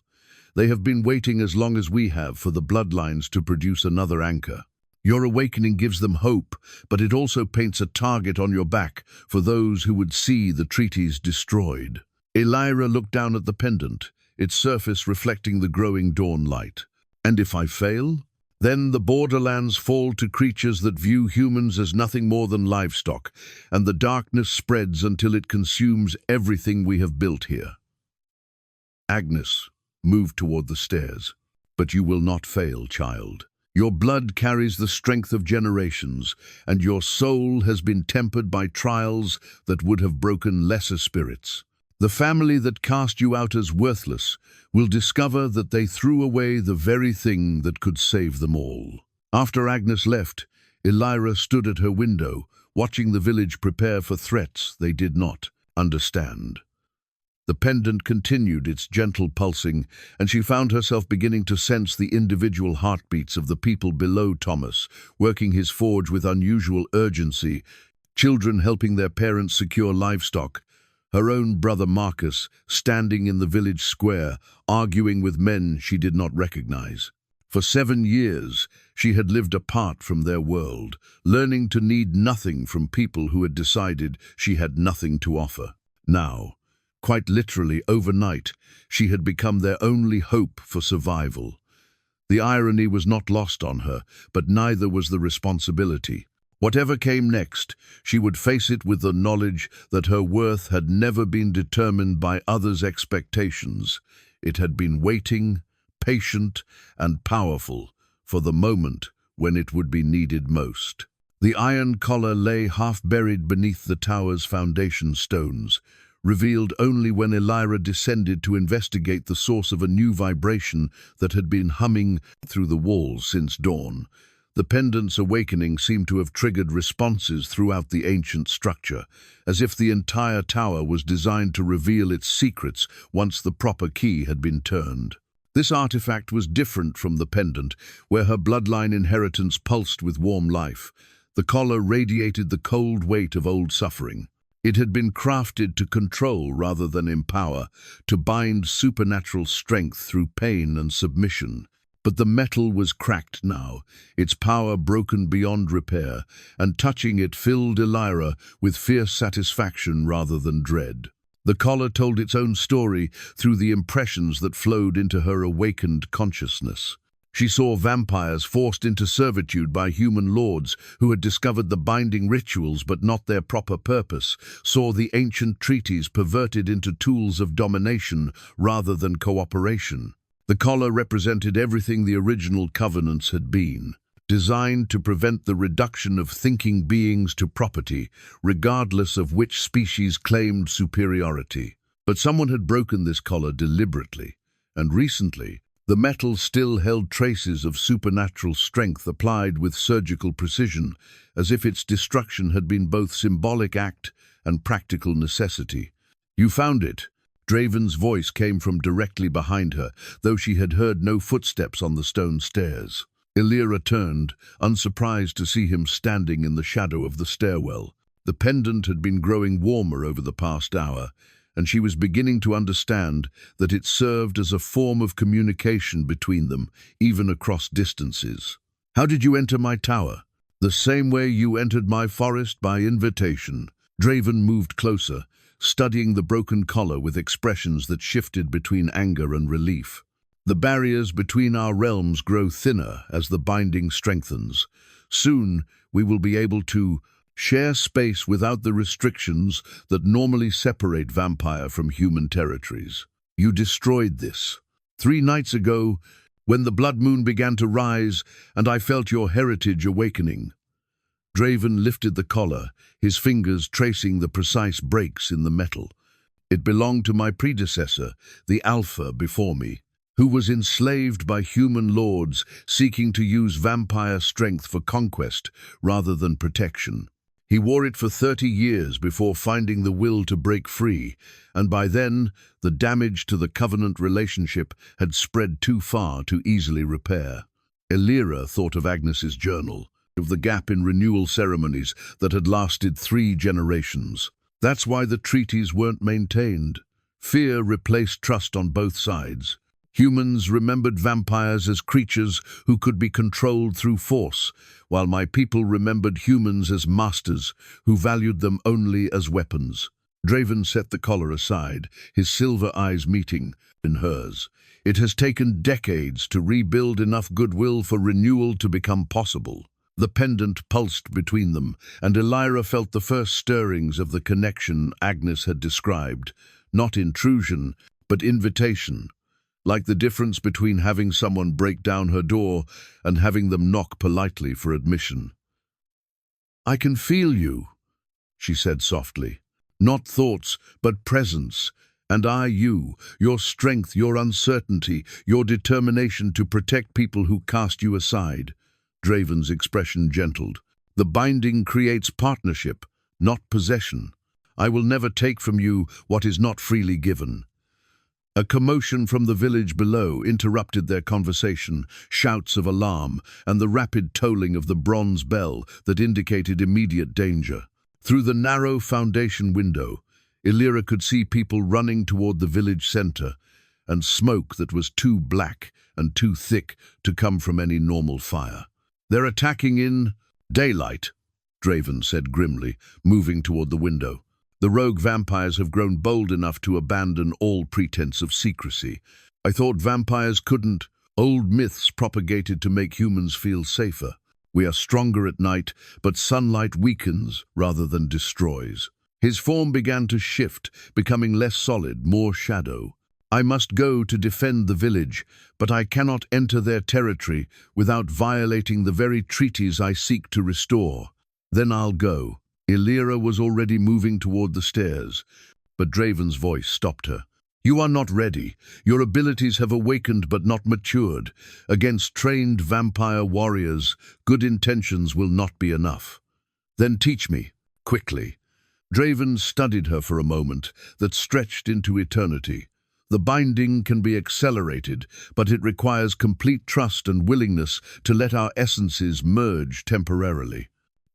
They have been waiting as long as we have for the bloodlines to produce another anchor. Your awakening gives them hope, but it also paints a target on your back for those who would see the treaties destroyed. Elira looked down at the pendant, its surface reflecting the growing dawn light. And if I fail? Then the borderlands fall to creatures that view humans as nothing more than livestock, and the darkness spreads until it consumes everything we have built here. Agnes moved toward the stairs. But you will not fail, child. Your blood carries the strength of generations, and your soul has been tempered by trials that would have broken lesser spirits. The family that cast you out as worthless will discover that they threw away the very thing that could save them all. After Agnes left, Elira stood at her window, watching the village prepare for threats they did not understand. The pendant continued its gentle pulsing, and she found herself beginning to sense the individual heartbeats of the people below Thomas, working his forge with unusual urgency, children helping their parents secure livestock, her own brother Marcus standing in the village square, arguing with men she did not recognize. For 7 years, she had lived apart from their world, learning to need nothing from people who had decided she had nothing to offer. Now, quite literally overnight, she had become their only hope for survival. The irony was not lost on her, but neither was the responsibility. Whatever came next, she would face it with the knowledge that her worth had never been determined by others' expectations. It had been waiting, patient, and powerful for the moment when it would be needed most. The iron collar lay half-buried beneath the tower's foundation stones, revealed only when Elira descended to investigate the source of a new vibration that had been humming through the walls since dawn. The pendant's awakening seemed to have triggered responses throughout the ancient structure, as if the entire tower was designed to reveal its secrets once the proper key had been turned. This artifact was different from the pendant, where her bloodline inheritance pulsed with warm life. The collar radiated the cold weight of old suffering. It had been crafted to control rather than empower, to bind supernatural strength through pain and submission. But the metal was cracked now, its power broken beyond repair, and touching it filled Elira with fierce satisfaction rather than dread. The collar told its own story through the impressions that flowed into her awakened consciousness. She saw vampires forced into servitude by human lords who had discovered the binding rituals but not their proper purpose, saw the ancient treaties perverted into tools of domination rather than cooperation. The collar represented everything the original covenants had been, designed to prevent the reduction of thinking beings to property, regardless of which species claimed superiority. But someone had broken this collar deliberately, and recently, the metal still held traces of supernatural strength applied with surgical precision, as if its destruction had been both symbolic act and practical necessity. "You found it." Draven's voice came from directly behind her, though she had heard no footsteps on the stone stairs. Elira turned, unsurprised to see him standing in the shadow of the stairwell. The pendant had been growing warmer over the past hour, and she was beginning to understand that it served as a form of communication between them, even across distances. "How did you enter my tower?" "The same way you entered my forest, by invitation." Draven moved closer, studying the broken collar with expressions that shifted between anger and relief. "The barriers between our realms grow thinner as the binding strengthens. Soon we will be able to share space without the restrictions that normally separate vampire from human territories. You destroyed this 3 nights ago when the blood moon began to rise and I felt your heritage awakening." Draven lifted the collar, his fingers tracing the precise breaks in the metal. It belonged to my predecessor, the Alpha before me, who was enslaved by human lords seeking to use vampire strength for conquest rather than protection. He wore it for 30 years before finding the will to break free, and by then, the damage to the Covenant relationship had spread too far to easily repair. Elira thought of Agnes's journal, of the gap in renewal ceremonies that had lasted 3 generations. That's why the treaties weren't maintained. Fear replaced trust on both sides. Humans remembered vampires as creatures who could be controlled through force, while my people remembered humans as masters who valued them only as weapons. Draven set the collar aside, his silver eyes meeting in hers. It has taken decades to rebuild enough goodwill for renewal to become possible. The pendant pulsed between them, and Elira felt the first stirrings of the connection Agnes had described. Not intrusion, but invitation. Like the difference between having someone break down her door and having them knock politely for admission. "I can feel you," she said softly. "Not thoughts, but presence. And you, your strength, your uncertainty, your determination to protect people who cast you aside." Draven's expression gentled. "The binding creates partnership, not possession. I will never take from you what is not freely given." A commotion from the village below interrupted their conversation, shouts of alarm, and the rapid tolling of the bronze bell that indicated immediate danger. Through the narrow foundation window, Elira could see people running toward the village center, and smoke that was too black and too thick to come from any normal fire. "They're attacking in daylight," Draven said grimly, moving toward the window. "The rogue vampires have grown bold enough to abandon all pretense of secrecy. I thought vampires couldn't. Old myths propagated to make humans feel safer. We are stronger at night, but sunlight weakens rather than destroys." His form began to shift, becoming less solid, more shadow. "I must go to defend the village, but I cannot enter their territory without violating the very treaties I seek to restore. Then I'll go." Elira was already moving toward the stairs, but Draven's voice stopped her. "You are not ready. Your abilities have awakened but not matured. Against trained vampire warriors, good intentions will not be enough." "Then teach me, quickly." Draven studied her for a moment that stretched into eternity. "The binding can be accelerated, but it requires complete trust and willingness to let our essences merge temporarily.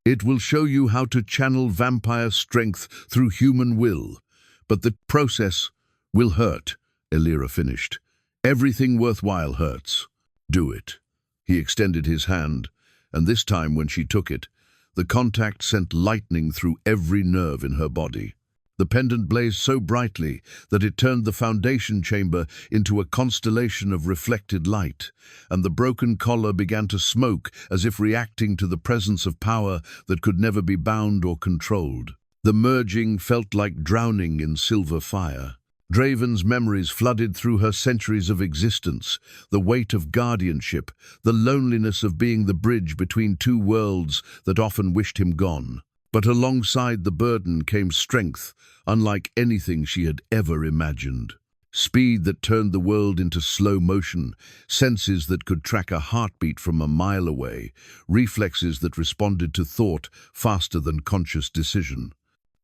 It will show you how to channel vampire strength through human will, but the process will hurt," Elira finished. "Everything worthwhile hurts. Do it." He extended his hand, and this time when she took it, the contact sent lightning through every nerve in her body. The pendant blazed so brightly that it turned the foundation chamber into a constellation of reflected light, and the broken collar began to smoke as if reacting to the presence of power that could never be bound or controlled. The merging felt like drowning in silver fire. Draven's memories flooded through her centuries of existence, the weight of guardianship, the loneliness of being the bridge between two worlds that often wished him gone. But alongside the burden came strength, unlike anything she had ever imagined. Speed that turned the world into slow motion, senses that could track a heartbeat from a mile away, reflexes that responded to thought faster than conscious decision.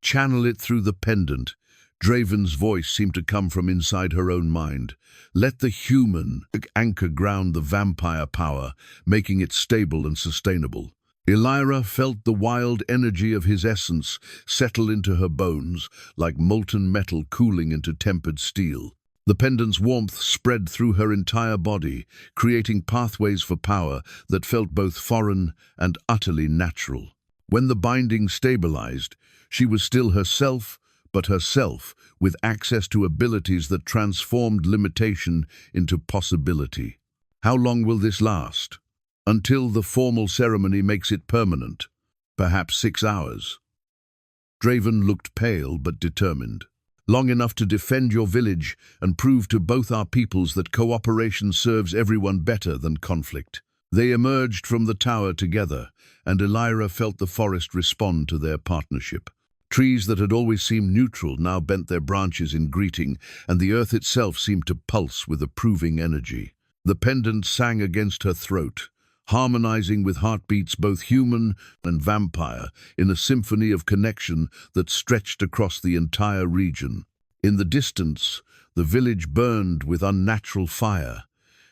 "Channel it through the pendant." Draven's voice seemed to come from inside her own mind. "Let the human anchor ground the vampire power, making it stable and sustainable." Elira felt the wild energy of his essence settle into her bones, like molten metal cooling into tempered steel. The pendant's warmth spread through her entire body, creating pathways for power that felt both foreign and utterly natural. When the binding stabilized, she was still herself, but herself with access to abilities that transformed limitation into possibility. How long will this last? Until the formal ceremony makes it permanent. Perhaps 6 hours. Draven looked pale but determined. Long enough to defend your village and prove to both our peoples that cooperation serves everyone better than conflict. They emerged from the tower together, and Elira felt the forest respond to their partnership. Trees that had always seemed neutral now bent their branches in greeting, and the earth itself seemed to pulse with approving energy. The pendant sang against her throat, harmonizing with heartbeats both human and vampire in a symphony of connection that stretched across the entire region. In the distance, the village burned with unnatural fire,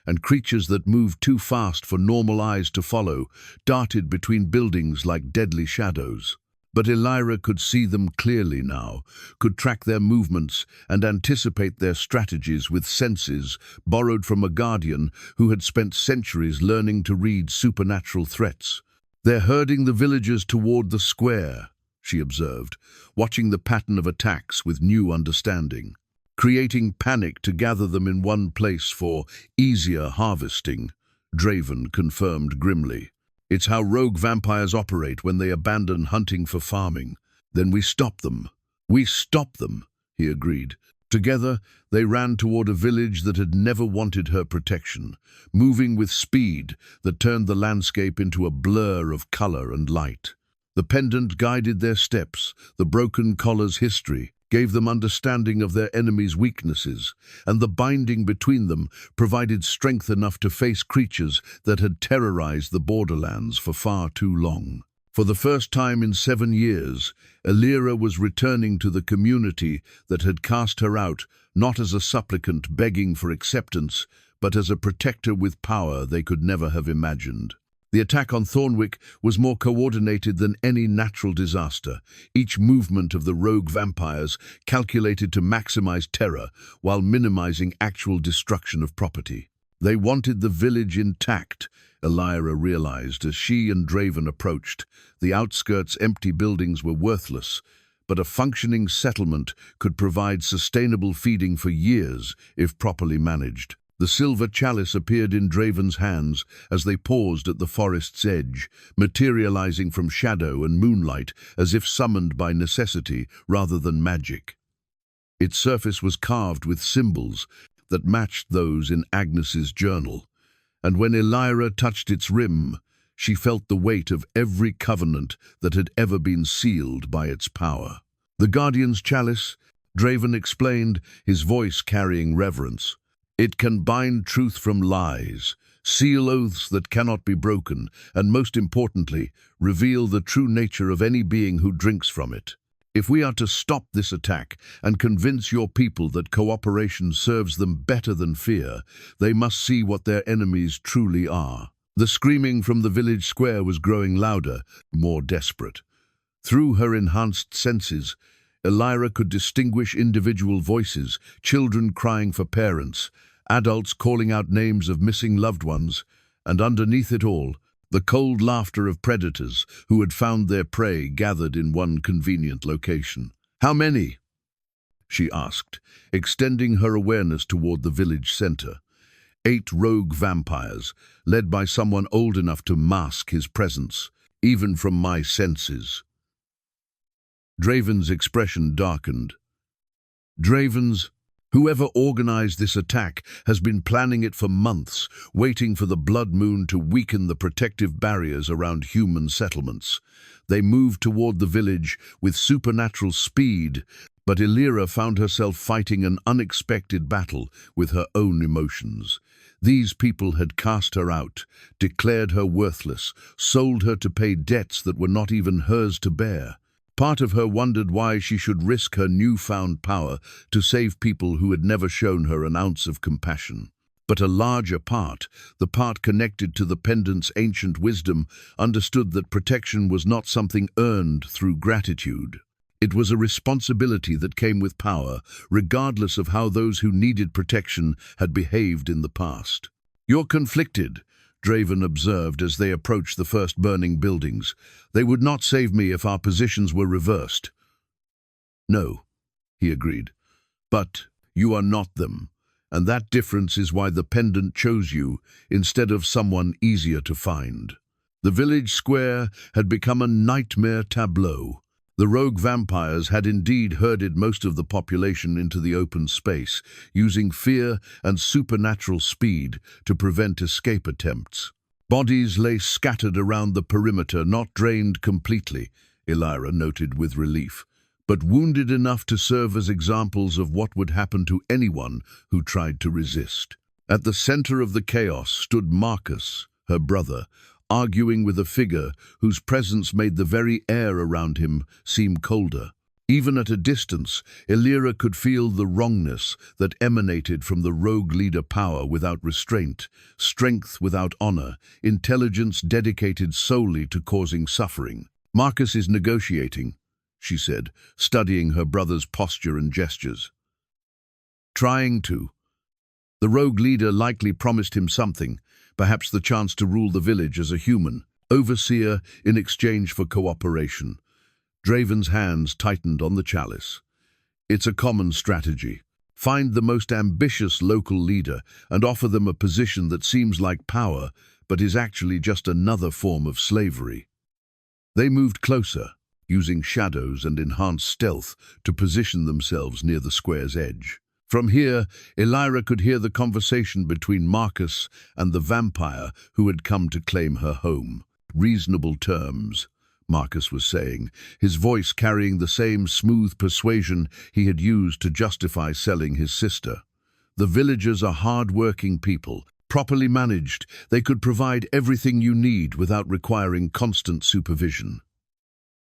and creatures that moved too fast for normal eyes to follow darted between buildings like deadly shadows. But Elira could see them clearly now, could track their movements and anticipate their strategies with senses borrowed from a guardian who had spent centuries learning to read supernatural threats. "They're herding the villagers toward the square," she observed, watching the pattern of attacks with new understanding. "Creating panic to gather them in one place for easier harvesting," Draven confirmed grimly. "It's how rogue vampires operate when they abandon hunting for farming. Then we stop them." "We stop them," he agreed. Together, they ran toward a village that had never wanted her protection, moving with speed that turned the landscape into a blur of color and light. The pendant guided their steps, the broken collar's history gave them understanding of their enemies' weaknesses, and the binding between them provided strength enough to face creatures that had terrorized the borderlands for far too long. For the first time in 7 years, Elira was returning to the community that had cast her out, not as a supplicant begging for acceptance, but as a protector with power they could never have imagined. The attack on Thornwick was more coordinated than any natural disaster, each movement of the rogue vampires calculated to maximize terror while minimizing actual destruction of property. They wanted the village intact, Elira realized as she and Draven approached. The outskirts' empty buildings were worthless, but a functioning settlement could provide sustainable feeding for years if properly managed. The silver chalice appeared in Draven's hands as they paused at the forest's edge, materializing from shadow and moonlight as if summoned by necessity rather than magic. Its surface was carved with symbols that matched those in Agnes's journal, and when Elira touched its rim, she felt the weight of every covenant that had ever been sealed by its power. "The Guardian's chalice," Draven explained, his voice carrying reverence. "It can bind truth from lies, seal oaths that cannot be broken, and most importantly, reveal the true nature of any being who drinks from it. If we are to stop this attack and convince your people that cooperation serves them better than fear, they must see what their enemies truly are." The screaming from the village square was growing louder, more desperate. Through her enhanced senses, Elira could distinguish individual voices, children crying for parents, adults calling out names of missing loved ones, and underneath it all, the cold laughter of predators who had found their prey gathered in one convenient location. "How many?" she asked, extending her awareness toward the village center. 8 rogue vampires, led by someone old enough to mask his presence, even from my senses. Draven's expression darkened. "Draven's? Whoever organized this attack has been planning it for months, waiting for the blood moon to weaken the protective barriers around human settlements. They moved toward the village with supernatural speed, but Elira found herself fighting an unexpected battle with her own emotions. These people had cast her out, declared her worthless, sold her to pay debts that were not even hers to bear. Part of her wondered why she should risk her newfound power to save people who had never shown her an ounce of compassion. But a larger part, the part connected to the pendant's ancient wisdom, understood that protection was not something earned through gratitude. It was a responsibility that came with power, regardless of how those who needed protection had behaved in the past. "You're conflicted," Draven observed as they approached the first burning buildings. "They would not save me if our positions were reversed." "No," he agreed. "But you are not them, and that difference is why the pendant chose you instead of someone easier to find." The village square had become a nightmare tableau. The rogue vampires had indeed herded most of the population into the open space, using fear and supernatural speed to prevent escape attempts. Bodies lay scattered around the perimeter, not drained completely, Elira noted with relief, but wounded enough to serve as examples of what would happen to anyone who tried to resist. At the center of the chaos stood Marcus, her brother, arguing with a figure whose presence made the very air around him seem colder. Even at a distance, Elira could feel the wrongness that emanated from the rogue leader, power without restraint, strength without honor, intelligence dedicated solely to causing suffering. "Marcus is negotiating," she said, studying her brother's posture and gestures. "Trying to. The rogue leader likely promised him something, perhaps the chance to rule the village as a human overseer in exchange for cooperation." Draven's hands tightened on the chalice. "It's a common strategy. Find the most ambitious local leader and offer them a position that seems like power, but is actually just another form of slavery." They moved closer, using shadows and enhanced stealth to position themselves near the square's edge. From here, Elira could hear the conversation between Marcus and the vampire who had come to claim her home. "Reasonable terms," Marcus was saying, his voice carrying the same smooth persuasion he had used to justify selling his sister. "The villagers are hard-working people. Properly managed, they could provide everything you need without requiring constant supervision."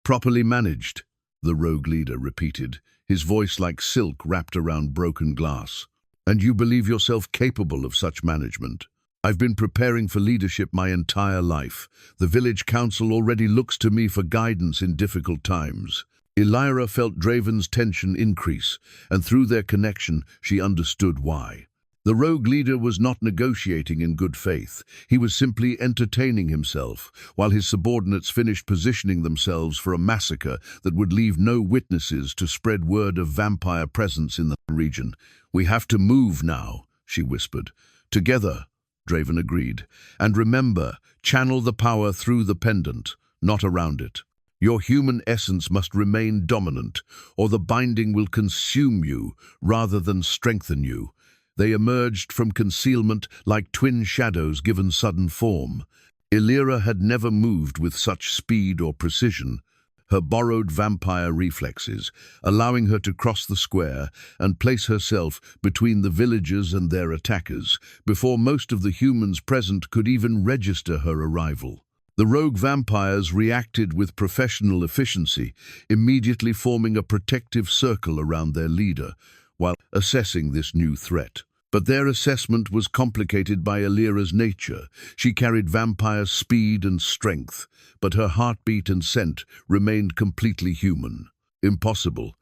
"Properly managed," the rogue leader repeated, his voice like silk wrapped around broken glass. "And you believe yourself capable of such management?" "I've been preparing for leadership my entire life. The village council already looks to me for guidance in difficult times." Elira felt Draven's tension increase, and through their connection, she understood why. The rogue leader was not negotiating in good faith. He was simply entertaining himself, while his subordinates finished positioning themselves for a massacre that would leave no witnesses to spread word of vampire presence in the region. "We have to move now," she whispered. "Together," Draven agreed. "And remember, channel the power through the pendant, not around it. Your human essence must remain dominant, or the binding will consume you rather than strengthen you." They emerged from concealment like twin shadows given sudden form. Elira had never moved with such speed or precision, her borrowed vampire reflexes, allowing her to cross the square and place herself between the villagers and their attackers, before most of the humans present could even register her arrival. The rogue vampires reacted with professional efficiency, immediately forming a protective circle around their leader, while assessing this new threat. But their assessment was complicated by Elira's nature. She carried vampire speed and strength, but her heartbeat and scent remained completely human. "Impossible,"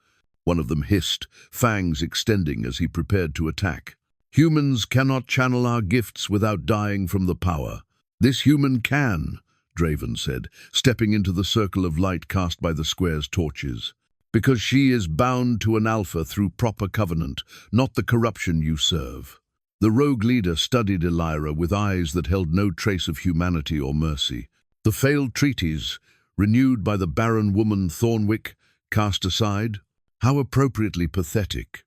one of them hissed, fangs extending as he prepared to attack. "Humans cannot channel our gifts without dying from the power." "This human can," Draven said, stepping into the circle of light cast by the square's torches. "Because she is bound to an alpha through proper covenant, not the corruption you serve." The rogue leader studied Elira with eyes that held no trace of humanity or mercy. The failed treaties, renewed by the Barren woman Thornwick, cast aside? How appropriately pathetic.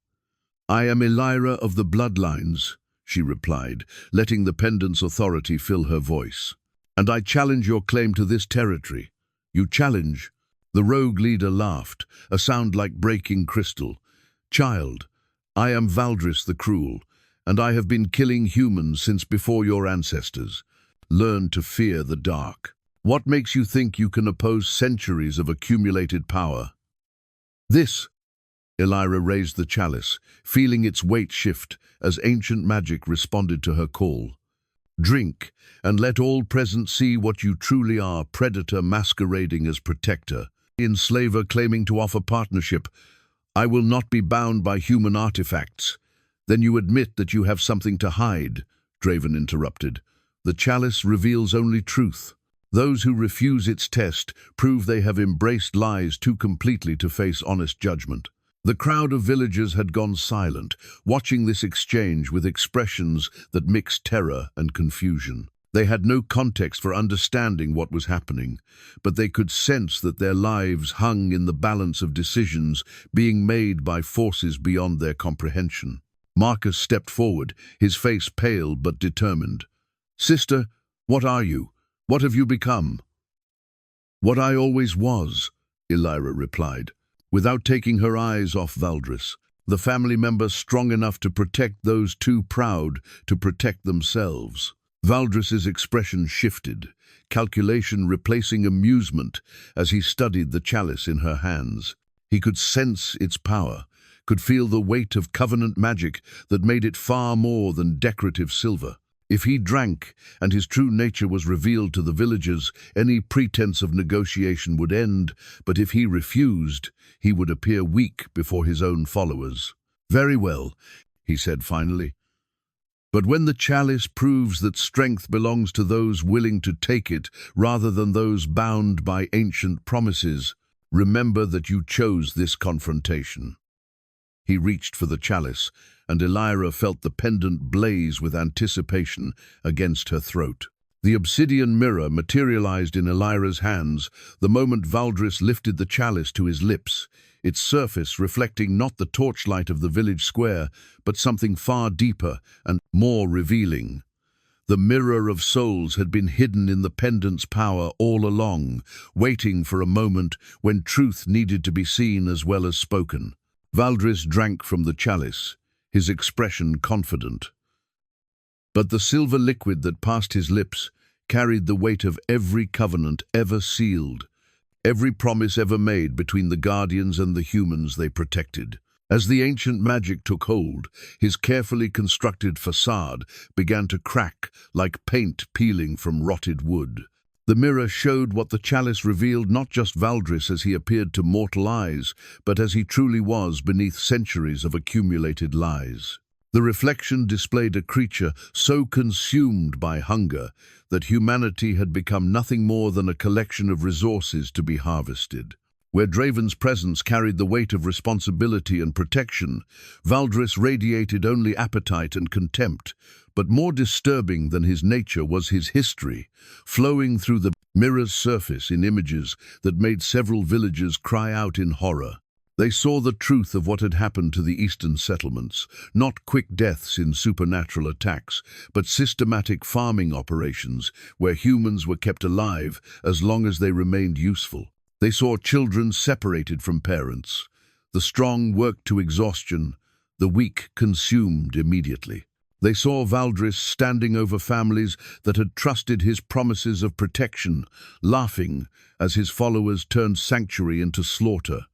"I am Elira of the bloodlines," she replied, letting the pendant's authority fill her voice. "And I challenge your claim to this territory." "You challenge?" The rogue leader laughed, a sound like breaking crystal. "Child, I am Valdris the Cruel, and I have been killing humans since before your ancestors. Learn to fear the dark. What makes you think you can oppose centuries of accumulated power?" "This," Elira raised the chalice, feeling its weight shift as ancient magic responded to her call. "Drink, and let all present see what you truly are, predator masquerading as protector. Enslaver claiming to offer partnership. I will not be bound by human artifacts." "Then you admit that you have something to hide," Draven interrupted. "The chalice reveals only truth. Those who refuse its test prove they have embraced lies too completely to face honest judgment." The crowd of villagers had gone silent, watching this exchange with expressions that mixed terror and confusion. They had no context for understanding what was happening, but they could sense that their lives hung in the balance of decisions being made by forces beyond their comprehension. Marcus stepped forward, his face pale but determined. "Sister, what are you? What have you become?" "What I always was," Elira replied. without taking her eyes off Valdris, the family member strong enough to protect those too proud to protect themselves. Valdris's expression shifted, calculation replacing amusement as he studied the chalice in her hands. He could sense its power, could feel the weight of covenant magic that made it far more than decorative silver. If he drank and his true nature was revealed to the villagers, any pretense of negotiation would end, but if he refused, he would appear weak before his own followers. "Very well," he said finally. "But when the chalice proves that strength belongs to those willing to take it rather than those bound by ancient promises, remember that you chose this confrontation." He reached for the chalice, and Elira felt the pendant blaze with anticipation against her throat. The obsidian mirror materialized in Elira's hands the moment Valdris lifted the chalice to his lips, its surface reflecting not the torchlight of the village square, but something far deeper and more revealing. The mirror of souls had been hidden in the pendant's power all along, waiting for a moment when truth needed to be seen as well as spoken. Valdris drank from the chalice, his expression confident. But the silver liquid that passed his lips carried the weight of every covenant ever sealed, every promise ever made between the guardians and the humans they protected. As the ancient magic took hold, his carefully constructed facade began to crack like paint peeling from rotted wood. The mirror showed what the chalice revealed, not just Valdris as he appeared to mortal eyes, but as he truly was beneath centuries of accumulated lies. The reflection displayed a creature so consumed by hunger that humanity had become nothing more than a collection of resources to be harvested. Where Draven's presence carried the weight of responsibility and protection, Valdris radiated only appetite and contempt. But more disturbing than his nature was his history, flowing through the mirror's surface in images that made several villagers cry out in horror. They saw the truth of what had happened to the eastern settlements, not quick deaths in supernatural attacks, but systematic farming operations where humans were kept alive as long as they remained useful. They saw children separated from parents, the strong worked to exhaustion, the weak consumed immediately. They saw Valdris standing over families that had trusted his promises of protection, laughing as his followers turned sanctuary into slaughter.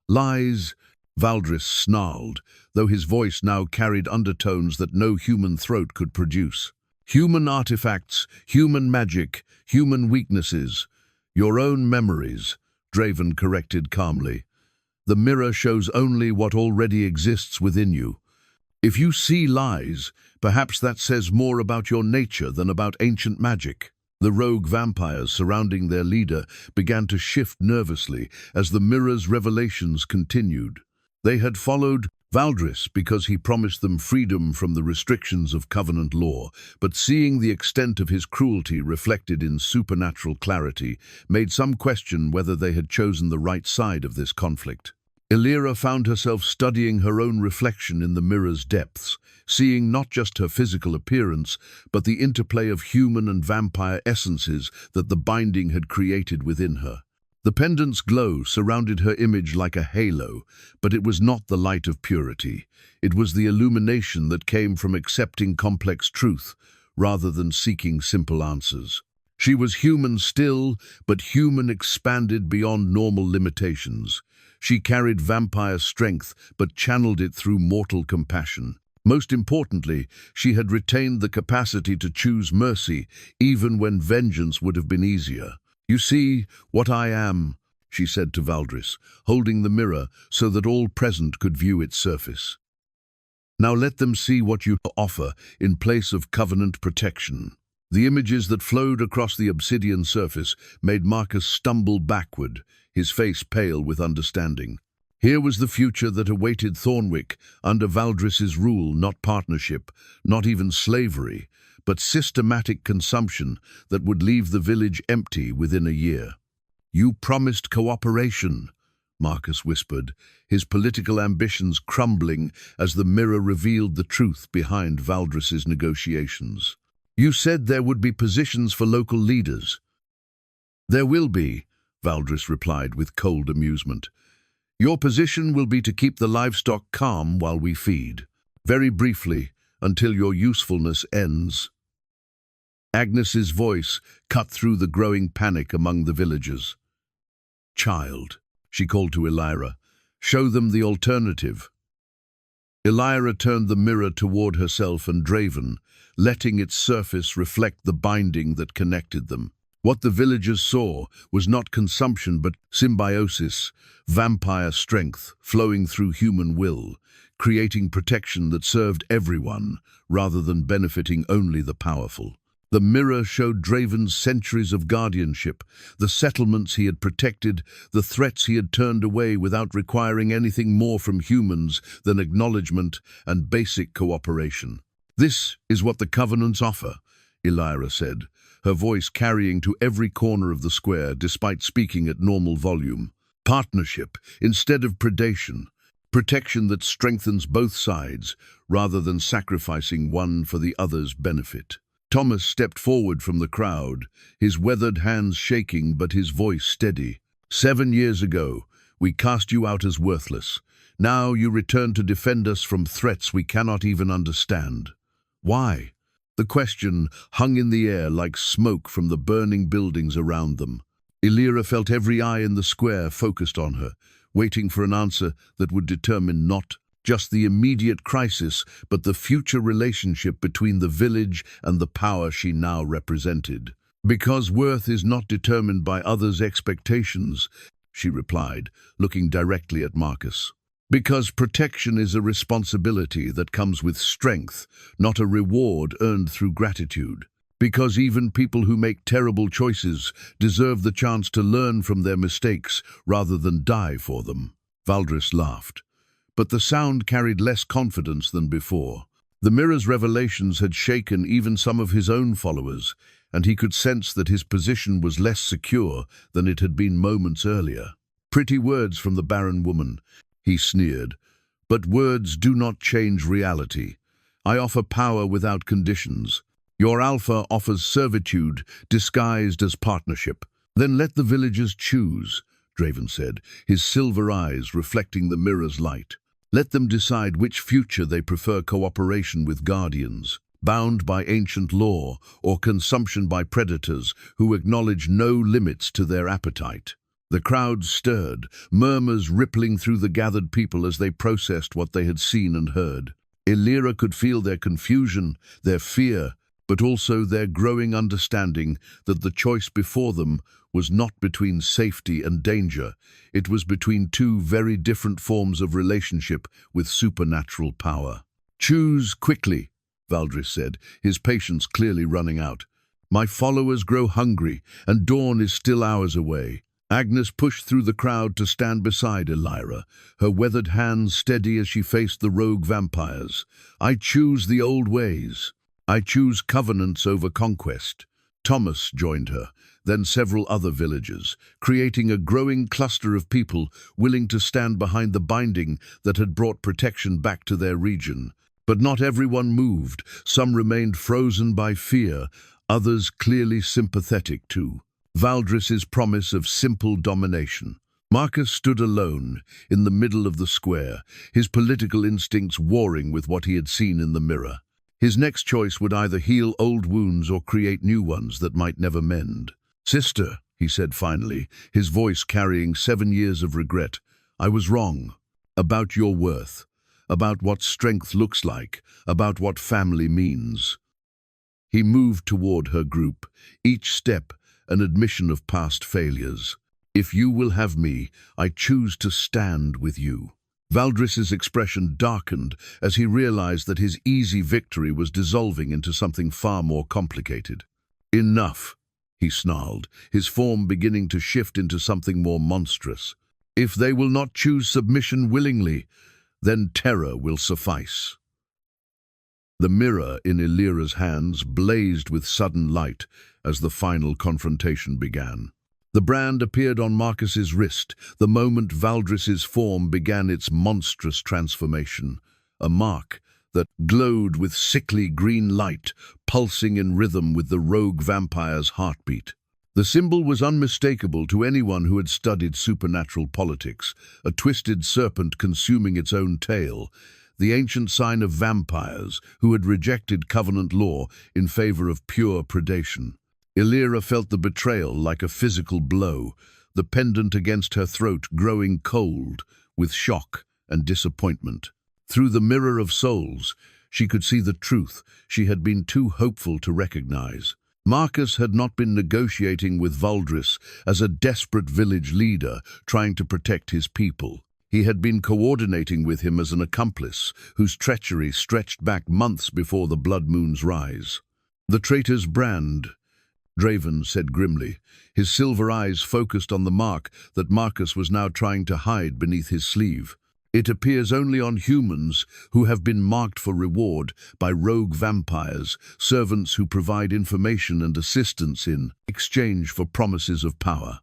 "Lies," Valdris snarled, though his voice now carried undertones that no human throat could produce. "Human artifacts, human magic, human weaknesses. Your own memories," Draven corrected calmly. "The mirror shows only what already exists within you. If you see lies, perhaps that says more about your nature than about ancient magic." The rogue vampires surrounding their leader began to shift nervously as the mirror's revelations continued. They had followed Valdris because he promised them freedom from the restrictions of covenant law, but seeing the extent of his cruelty reflected in supernatural clarity made some question whether they had chosen the right side of this conflict. Elira found herself studying her own reflection in the mirror's depths, seeing not just her physical appearance, but the interplay of human and vampire essences that the binding had created within her. The pendant's glow surrounded her image like a halo, but it was not the light of purity. It was the illumination that came from accepting complex truth, rather than seeking simple answers. She was human still, but human expanded beyond normal limitations. She carried vampire strength, but channeled it through mortal compassion. Most importantly, she had retained the capacity to choose mercy, even when vengeance would have been easier. "You see what I am," she said to Valdris, holding the mirror so that all present could view its surface. "Now let them see what you offer in place of covenant protection." The images that flowed across the obsidian surface made Marcus stumble backward, his face pale with understanding. Here was the future that awaited Thornwick under Valdris's rule, not partnership, not even slavery, but systematic consumption that would leave the village empty within a year. "You promised cooperation," Marcus whispered, his political ambitions crumbling as the mirror revealed the truth behind Valdris's negotiations. "You said there would be positions for local leaders." "There will be," Valdris replied with cold amusement. Your position will be to keep the livestock calm while we feed. Very briefly, until your usefulness ends." Agnes's voice cut through the growing panic among the villagers. "Child," she called to Elira, "show them the alternative." Elira turned the mirror toward herself and Draven, letting its surface reflect the binding that connected them. What the villagers saw was not consumption but symbiosis, vampire strength flowing through human will, creating protection that served everyone rather than benefiting only the powerful. The mirror showed Draven's centuries of guardianship, the settlements he had protected, the threats he had turned away without requiring anything more from humans than acknowledgement and basic cooperation. "This is what the covenants offer," Elira said, her voice carrying to every corner of the square despite speaking at normal volume. "Partnership instead of predation. Protection that strengthens both sides rather than sacrificing one for the other's benefit." Thomas stepped forward from the crowd, his weathered hands shaking but his voice steady. "7 years ago, we cast you out as worthless. Now you return to defend us from threats we cannot even understand. Why?" The question hung in the air like smoke from the burning buildings around them. Elira felt every eye in the square focused on her, waiting for an answer that would determine not just the immediate crisis, but the future relationship between the village and the power she now represented. "Because worth is not determined by others' expectations," she replied, looking directly at Marcus. "Because protection is a responsibility that comes with strength, not a reward earned through gratitude. Because even people who make terrible choices deserve the chance to learn from their mistakes rather than die for them." Valdris laughed, but the sound carried less confidence than before. The mirror's revelations had shaken even some of his own followers, and he could sense that his position was less secure than it had been moments earlier. "Pretty words from the Barren woman," he sneered, "but words do not change reality. I offer power without conditions. Your alpha offers servitude disguised as partnership." "Then let the villagers choose," Draven said, his silver eyes reflecting the mirror's light. "Let them decide which future they prefer: cooperation with guardians, bound by ancient law, or consumption by predators who acknowledge no limits to their appetite." The crowd stirred, murmurs rippling through the gathered people as they processed what they had seen and heard. Elira could feel their confusion, their fear, but also their growing understanding that the choice before them was not between safety and danger. It was between two very different forms of relationship with supernatural power. "Choose quickly," Valdris said, his patience clearly running out. "My followers grow hungry, and dawn is still hours away." Agnes pushed through the crowd to stand beside Elira, her weathered hands steady as she faced the rogue vampires. "I choose the old ways. I choose covenants over conquest." Thomas joined her, then several other villagers, creating a growing cluster of people willing to stand behind the binding that had brought protection back to their region. But not everyone moved. Some remained frozen by fear, others clearly sympathetic to Valdris's promise of simple domination. Marcus stood alone in the middle of the square, his political instincts warring with what he had seen in the mirror. His next choice would either heal old wounds or create new ones that might never mend. "Sister," he said finally, his voice carrying 7 years of regret, "I was wrong. About your worth. About what strength looks like. About what family means." He moved toward her group, each step an admission of past failures. "If you will have me, I choose to stand with you." Valdris's expression darkened as he realized that his easy victory was dissolving into something far more complicated. "Enough," he snarled, his form beginning to shift into something more monstrous. "If they will not choose submission willingly, then terror will suffice." The mirror in Elira's hands blazed with sudden light as the final confrontation began. The brand appeared on Marcus's wrist the moment Valdris's form began its monstrous transformation, a mark that glowed with sickly green light, pulsing in rhythm with the rogue vampire's heartbeat. The symbol was unmistakable to anyone who had studied supernatural politics, a twisted serpent consuming its own tail, the ancient sign of vampires who had rejected covenant law in favor of pure predation. Elira felt the betrayal like a physical blow, the pendant against her throat growing cold with shock and disappointment. Through the mirror of souls, she could see the truth she had been too hopeful to recognize. Marcus had not been negotiating with Valdris as a desperate village leader trying to protect his people. He had been coordinating with him as an accomplice whose treachery stretched back months before the blood moon's rise. "The traitor's brand," Draven said grimly, his silver eyes focused on the mark that Marcus was now trying to hide beneath his sleeve. "It appears only on humans who have been marked for reward by rogue vampires, servants who provide information and assistance in exchange for promises of power."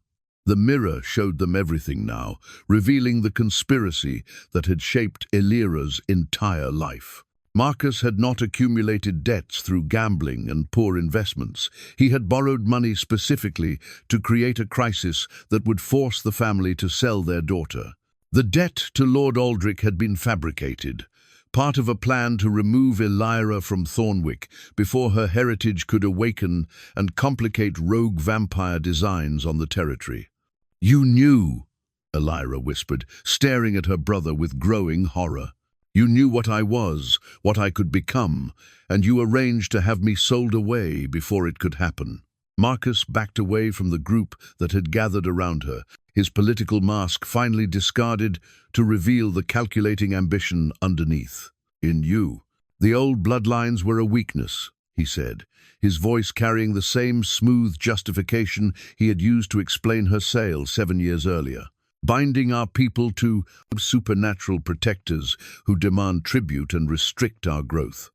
The mirror showed them everything now, revealing the conspiracy that had shaped Elira's entire life. Marcus had not accumulated debts through gambling and poor investments. He had borrowed money specifically to create a crisis that would force the family to sell their daughter. The debt to Lord Aldrich had been fabricated, part of a plan to remove Elira from Thornwick before her heritage could awaken and complicate rogue vampire designs on the territory. "You knew," Elira whispered, staring at her brother with growing horror. "You knew what I was, what I could become, and you arranged to have me sold away before it could happen." Marcus backed away from the group that had gathered around her, his political mask finally discarded to reveal the calculating ambition underneath. "In you, the old bloodlines were a weakness," he said, his voice carrying the same smooth justification he had used to explain her sale 7 years earlier. "Binding our people to supernatural protectors who demand tribute and restrict our growth.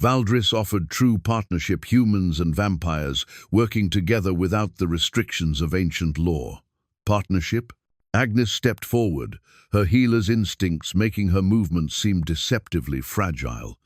Valdris offered true partnership, humans and vampires working together without the restrictions of ancient law." "Partnership?" Agnes stepped forward, her healer's instincts making her movements seem deceptively fragile.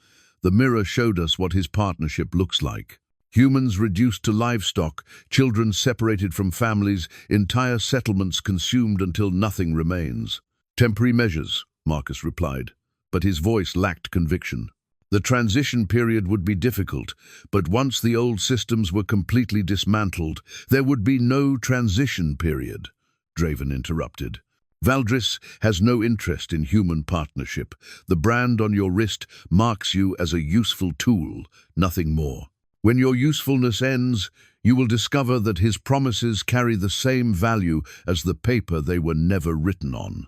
"The mirror showed us what his partnership looks like. Humans reduced to livestock, children separated from families, entire settlements consumed until nothing remains." "Temporary measures," Marcus replied, but his voice lacked conviction. "The transition period would be difficult, but once the old systems were completely dismantled, there would be no transition period," Draven interrupted. "Valdris has no interest in human partnership. The brand on your wrist marks you as a useful tool, nothing more. When your usefulness ends, you will discover that his promises carry the same value as the paper they were never written on."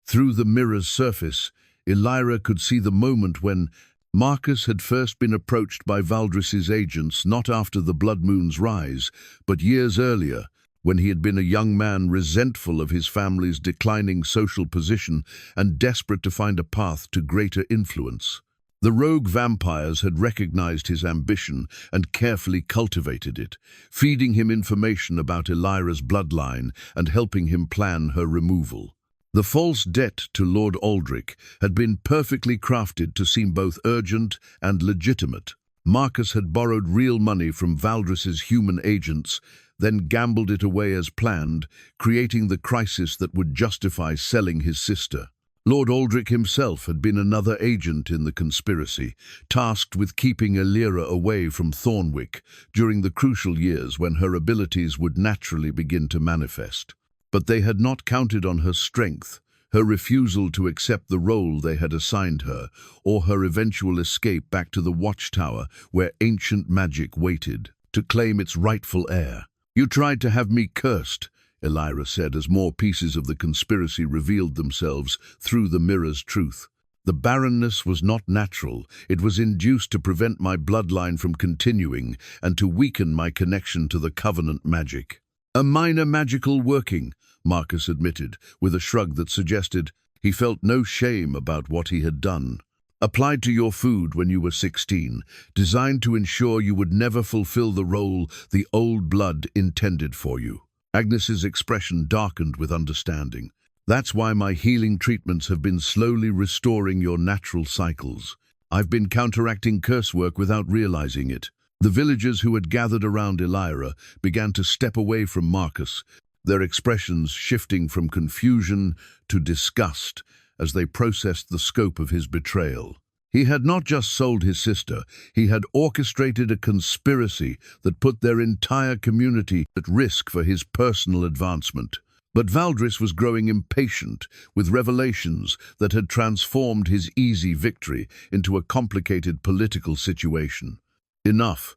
Through the mirror's surface, Elira could see the moment when Marcus had first been approached by Valdris's agents, not after the blood moon's rise, but years earlier, when he had been a young man resentful of his family's declining social position and desperate to find a path to greater influence. The rogue vampires had recognized his ambition and carefully cultivated it, feeding him information about Elira's bloodline and helping him plan her removal. The false debt to Lord Aldrich had been perfectly crafted to seem both urgent and legitimate. Marcus had borrowed real money from Valdris's human agents, then gambled it away as planned, creating the crisis that would justify selling his sister. Lord Aldrich himself had been another agent in the conspiracy, tasked with keeping Elira away from Thornwick during the crucial years when her abilities would naturally begin to manifest. But they had not counted on her strength, her refusal to accept the role they had assigned her, or her eventual escape back to the watchtower where ancient magic waited to claim its rightful heir. "You tried to have me cursed," Elira said as more pieces of the conspiracy revealed themselves through the mirror's truth. "The barrenness was not natural. It was induced to prevent my bloodline from continuing and to weaken my connection to the covenant magic." "A minor magical working," Marcus admitted, with a shrug that suggested he felt no shame about what he had done. "Applied to your food when you were 16, designed to ensure you would never fulfill the role the old blood intended for you." Agnes's expression darkened with understanding. "That's why my healing treatments have been slowly restoring your natural cycles. I've been counteracting curse work without realizing it." The villagers who had gathered around Elira began to step away from Marcus, their expressions shifting from confusion to disgust as they processed the scope of his betrayal. He had not just sold his sister, he had orchestrated a conspiracy that put their entire community at risk for his personal advancement. But Valdris was growing impatient with revelations that had transformed his easy victory into a complicated political situation. Enough,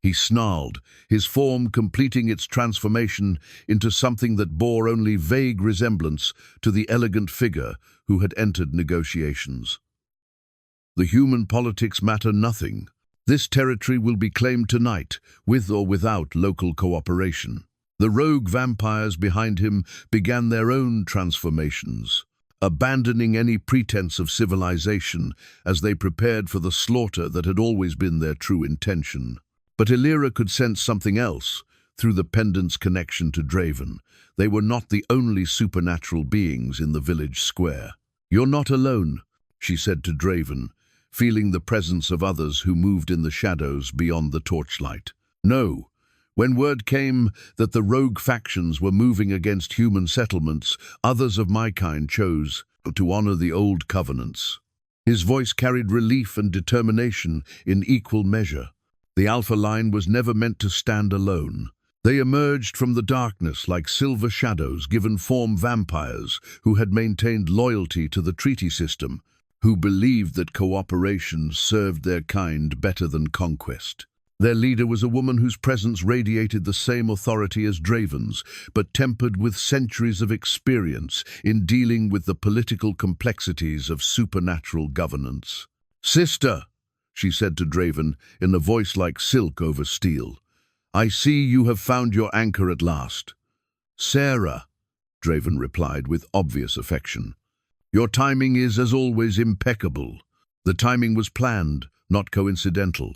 he snarled, his form completing its transformation into something that bore only vague resemblance to the elegant figure who had entered negotiations. The human politics matter nothing. This territory will be claimed tonight, with or without local cooperation. The rogue vampires behind him began their own transformations, abandoning any pretense of civilization as they prepared for the slaughter that had always been their true intention. But Elira could sense something else through the pendant's connection to Draven. They were not the only supernatural beings in the village square. "You're not alone," she said to Draven, feeling the presence of others who moved in the shadows beyond the torchlight. "No." When word came that the rogue factions were moving against human settlements, others of my kind chose to honor the old covenants. His voice carried relief and determination in equal measure. The Alpha line was never meant to stand alone. They emerged from the darkness like silver shadows given form vampires who had maintained loyalty to the treaty system, who believed that cooperation served their kind better than conquest. Their leader was a woman whose presence radiated the same authority as Draven's, but tempered with centuries of experience in dealing with the political complexities of supernatural governance. "Sister," she said to Draven in a voice like silk over steel, "I see you have found your anchor at last." "Sarah," Draven replied with obvious affection, "your timing is, as always, impeccable." "The timing was planned, not coincidental,"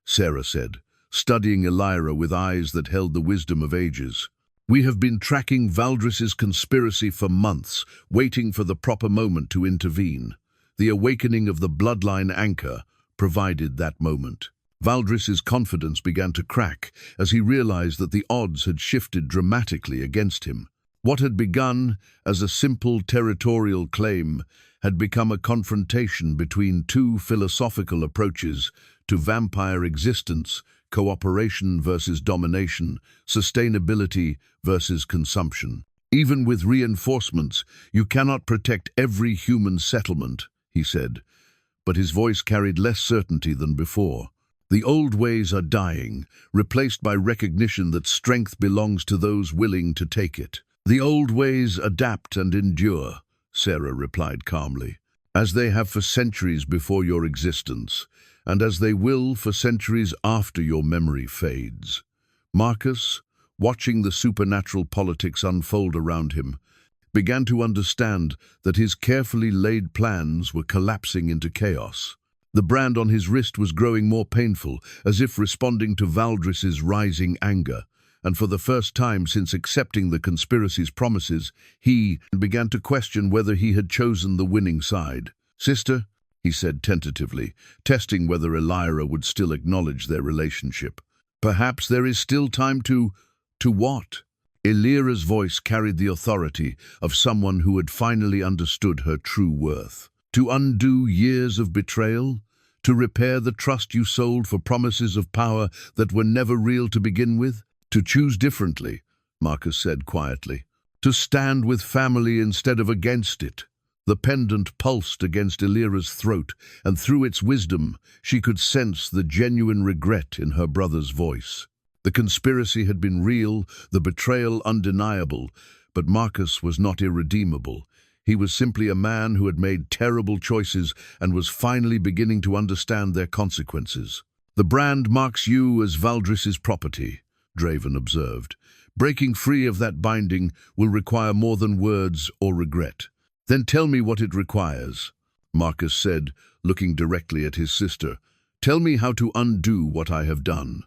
Sarah said, studying Elira with eyes that held the wisdom of ages. "We have been tracking Valdris's conspiracy for months, waiting for the proper moment to intervene. The awakening of the bloodline anchor provided that moment." Valdris's confidence began to crack as he realized that the odds had shifted dramatically against him. What had begun as a simple territorial claim had become a confrontation between two philosophical approaches to vampire existence: cooperation versus domination, sustainability versus consumption. "Even with reinforcements, you cannot protect every human settlement," he said, but his voice carried less certainty than before. "The old ways are dying, replaced by recognition that strength belongs to those willing to take it." "The old ways adapt and endure," Sarah replied calmly, "as they have for centuries before your existence, and as they will for centuries after your memory fades." Marcus, watching the supernatural politics unfold around him, began to understand that his carefully laid plans were collapsing into chaos. The brand on his wrist was growing more painful, as if responding to Valdris's rising anger, and for the first time since accepting the conspiracy's promises, he began to question whether he had chosen the winning side. "Sister," he said tentatively, testing whether Elira would still acknowledge their relationship, "perhaps there is still time to what?" Elira's voice carried the authority of someone who had finally understood her true worth. "To undo years of betrayal? To repair the trust you sold for promises of power that were never real to begin with? To choose differently," Marcus said quietly. "To stand with family instead of against it." The pendant pulsed against Elira's throat, and through its wisdom, she could sense the genuine regret in her brother's voice. The conspiracy had been real, the betrayal undeniable, but Marcus was not irredeemable. He was simply a man who had made terrible choices and was finally beginning to understand their consequences. "The brand marks you as Valdris's property," Draven observed. "Breaking free of that binding will require more than words or regret." "Then tell me what it requires," Marcus said, looking directly at his sister. "Tell me how to undo what I have done."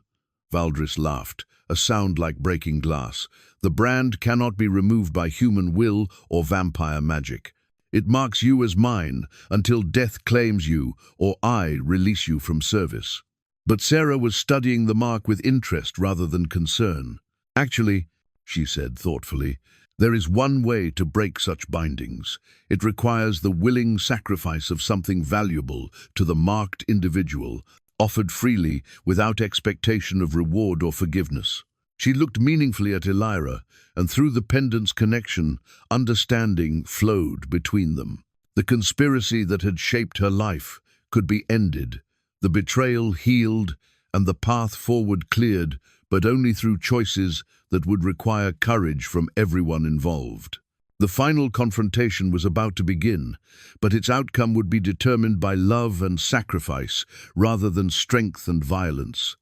Valdris laughed, a sound like breaking glass. "The brand cannot be removed by human will or vampire magic. It marks you as mine until death claims you or I release you from service." But Sarah was studying the mark with interest rather than concern. "Actually," she said thoughtfully, "there is one way to break such bindings. It requires the willing sacrifice of something valuable to the marked individual, offered freely, without expectation of reward or forgiveness." She looked meaningfully at Elira, and through the pendant's connection, understanding flowed between them. The conspiracy that had shaped her life could be ended, the betrayal healed, and the path forward cleared, but only through choices that would require courage from everyone involved. The final confrontation was about to begin, but its outcome would be determined by love and sacrifice rather than strength and violence.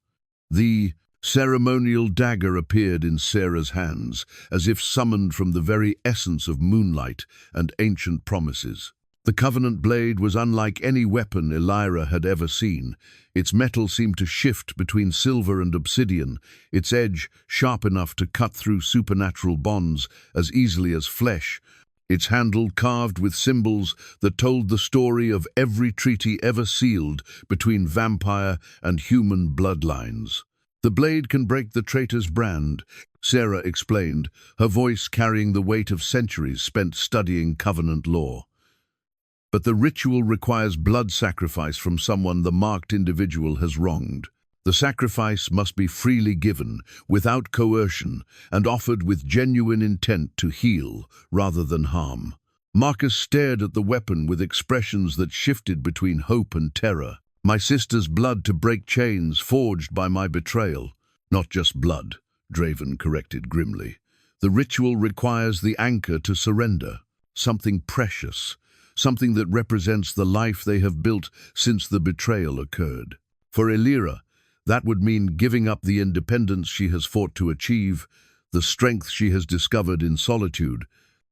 The ceremonial dagger appeared in Sarah's hands, as if summoned from the very essence of moonlight and ancient promises. The Covenant blade was unlike any weapon Elira had ever seen. Its metal seemed to shift between silver and obsidian, its edge sharp enough to cut through supernatural bonds as easily as flesh, its handle carved with symbols that told the story of every treaty ever sealed between vampire and human bloodlines. "The blade can break the traitor's brand," Sarah explained, her voice carrying the weight of centuries spent studying Covenant law. "But the ritual requires blood sacrifice from someone the marked individual has wronged. The sacrifice must be freely given, without coercion, and offered with genuine intent to heal rather than harm." Marcus stared at the weapon with expressions that shifted between hope and terror. "My sister's blood to break chains forged by my betrayal." "Not just blood," Draven corrected grimly. "The ritual requires the anchor to surrender, something precious, something that represents the life they have built since the betrayal occurred. For Elira, that would mean giving up the independence she has fought to achieve, the strength she has discovered in solitude,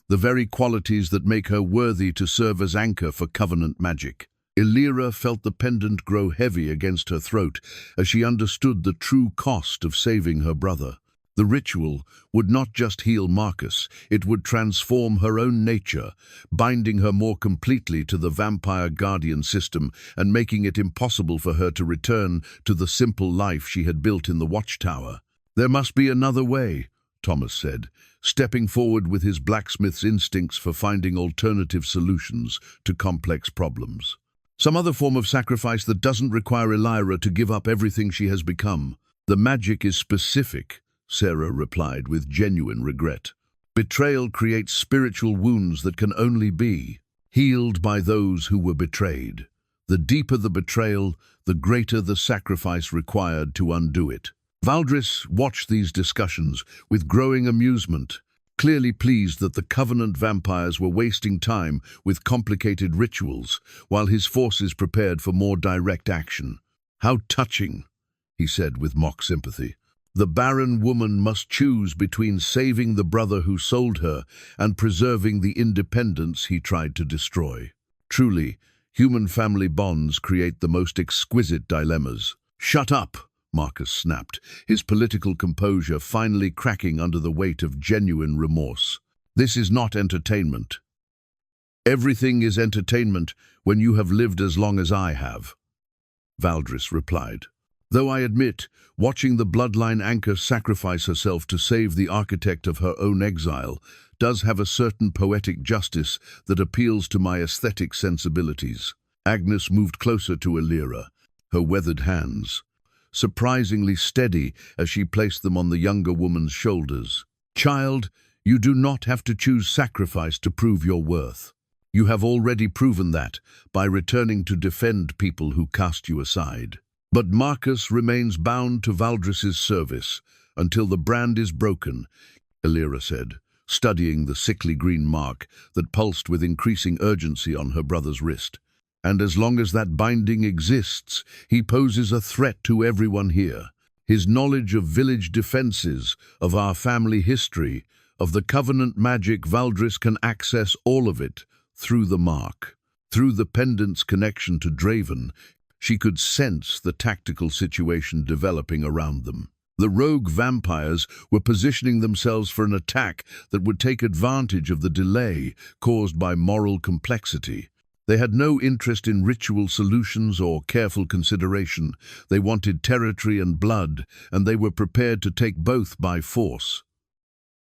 the very qualities that make her worthy to serve as anchor for Covenant magic." Elira felt the pendant grow heavy against her throat as she understood the true cost of saving her brother. The ritual would not just heal Marcus, it would transform her own nature, binding her more completely to the vampire guardian system and making it impossible for her to return to the simple life she had built in the watchtower. "There must be another way," Thomas said, stepping forward with his blacksmith's instincts for finding alternative solutions to complex problems. "Some other form of sacrifice that doesn't require Elira to give up everything she has become." "The magic is specific," Sarah replied with genuine regret. "Betrayal creates spiritual wounds that can only be healed by those who were betrayed. The deeper the betrayal, the greater the sacrifice required to undo it." Valdris watched these discussions with growing amusement, clearly pleased that the Covenant vampires were wasting time with complicated rituals, while his forces prepared for more direct action. "How touching," he said with mock sympathy. "The Barren woman must choose between saving the brother who sold her and preserving the independence he tried to destroy. Truly, human family bonds create the most exquisite dilemmas." "Shut up," Marcus snapped, his political composure finally cracking under the weight of genuine remorse. "This is not entertainment." "Everything is entertainment when you have lived as long as I have," Valdris replied. "Though I admit, watching the bloodline anchor sacrifice herself to save the architect of her own exile does have a certain poetic justice that appeals to my aesthetic sensibilities." Agnes moved closer to Elira, her weathered hands surprisingly steady as she placed them on the younger woman's shoulders. "Child, you do not have to choose sacrifice to prove your worth. You have already proven that by returning to defend people who cast you aside. But Marcus remains bound to Valdris's service until the brand is broken," Elira said, studying the sickly green mark that pulsed with increasing urgency on her brother's wrist. "And as long as that binding exists, he poses a threat to everyone here. His knowledge of village defenses, of our family history, of the Covenant magic, Valdris can access all of it through the mark. Through the pendant's connection to Draven, she could sense the tactical situation developing around them. The rogue vampires were positioning themselves for an attack that would take advantage of the delay caused by moral complexity. They had no interest in ritual solutions or careful consideration. They wanted territory and blood, and they were prepared to take both by force.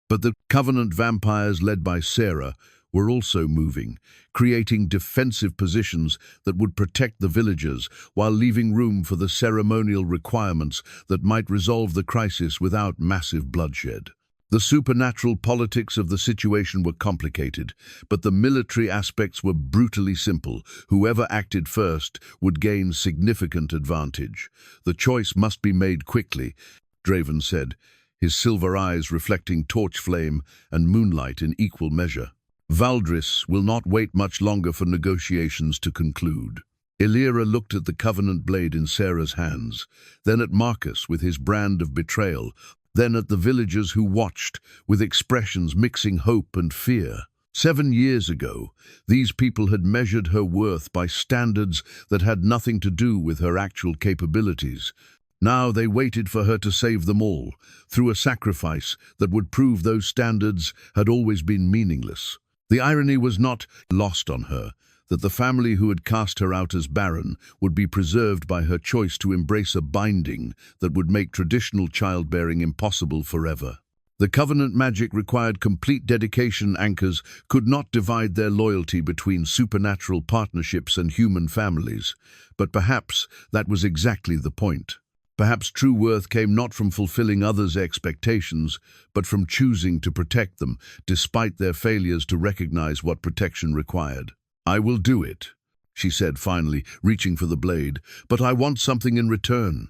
But the Covenant vampires led by Sarah were also moving, creating defensive positions that would protect the villagers while leaving room for the ceremonial requirements that might resolve the crisis without massive bloodshed. The supernatural politics of the situation were complicated, but the military aspects were brutally simple. Whoever acted first would gain significant advantage. The choice must be made quickly, Draven said, his silver eyes reflecting torch flame and moonlight in equal measure. Valdris will not wait much longer for negotiations to conclude. Elira looked at the Covenant blade in Sarah's hands, then at Marcus with his brand of betrayal, then at the villagers who watched, with expressions mixing hope and fear. 7 years ago, these people had measured her worth by standards that had nothing to do with her actual capabilities. Now they waited for her to save them all, through a sacrifice that would prove those standards had always been meaningless. The irony was not lost on her, that the family who had cast her out as Barren would be preserved by her choice to embrace a binding that would make traditional childbearing impossible forever. The Covenant magic required complete dedication. Anchors could not divide their loyalty between supernatural partnerships and human families, but perhaps that was exactly the point. Perhaps true worth came not from fulfilling others' expectations, but from choosing to protect them, despite their failures to recognize what protection required. "I will do it," she said finally, reaching for the blade, "but I want something in return."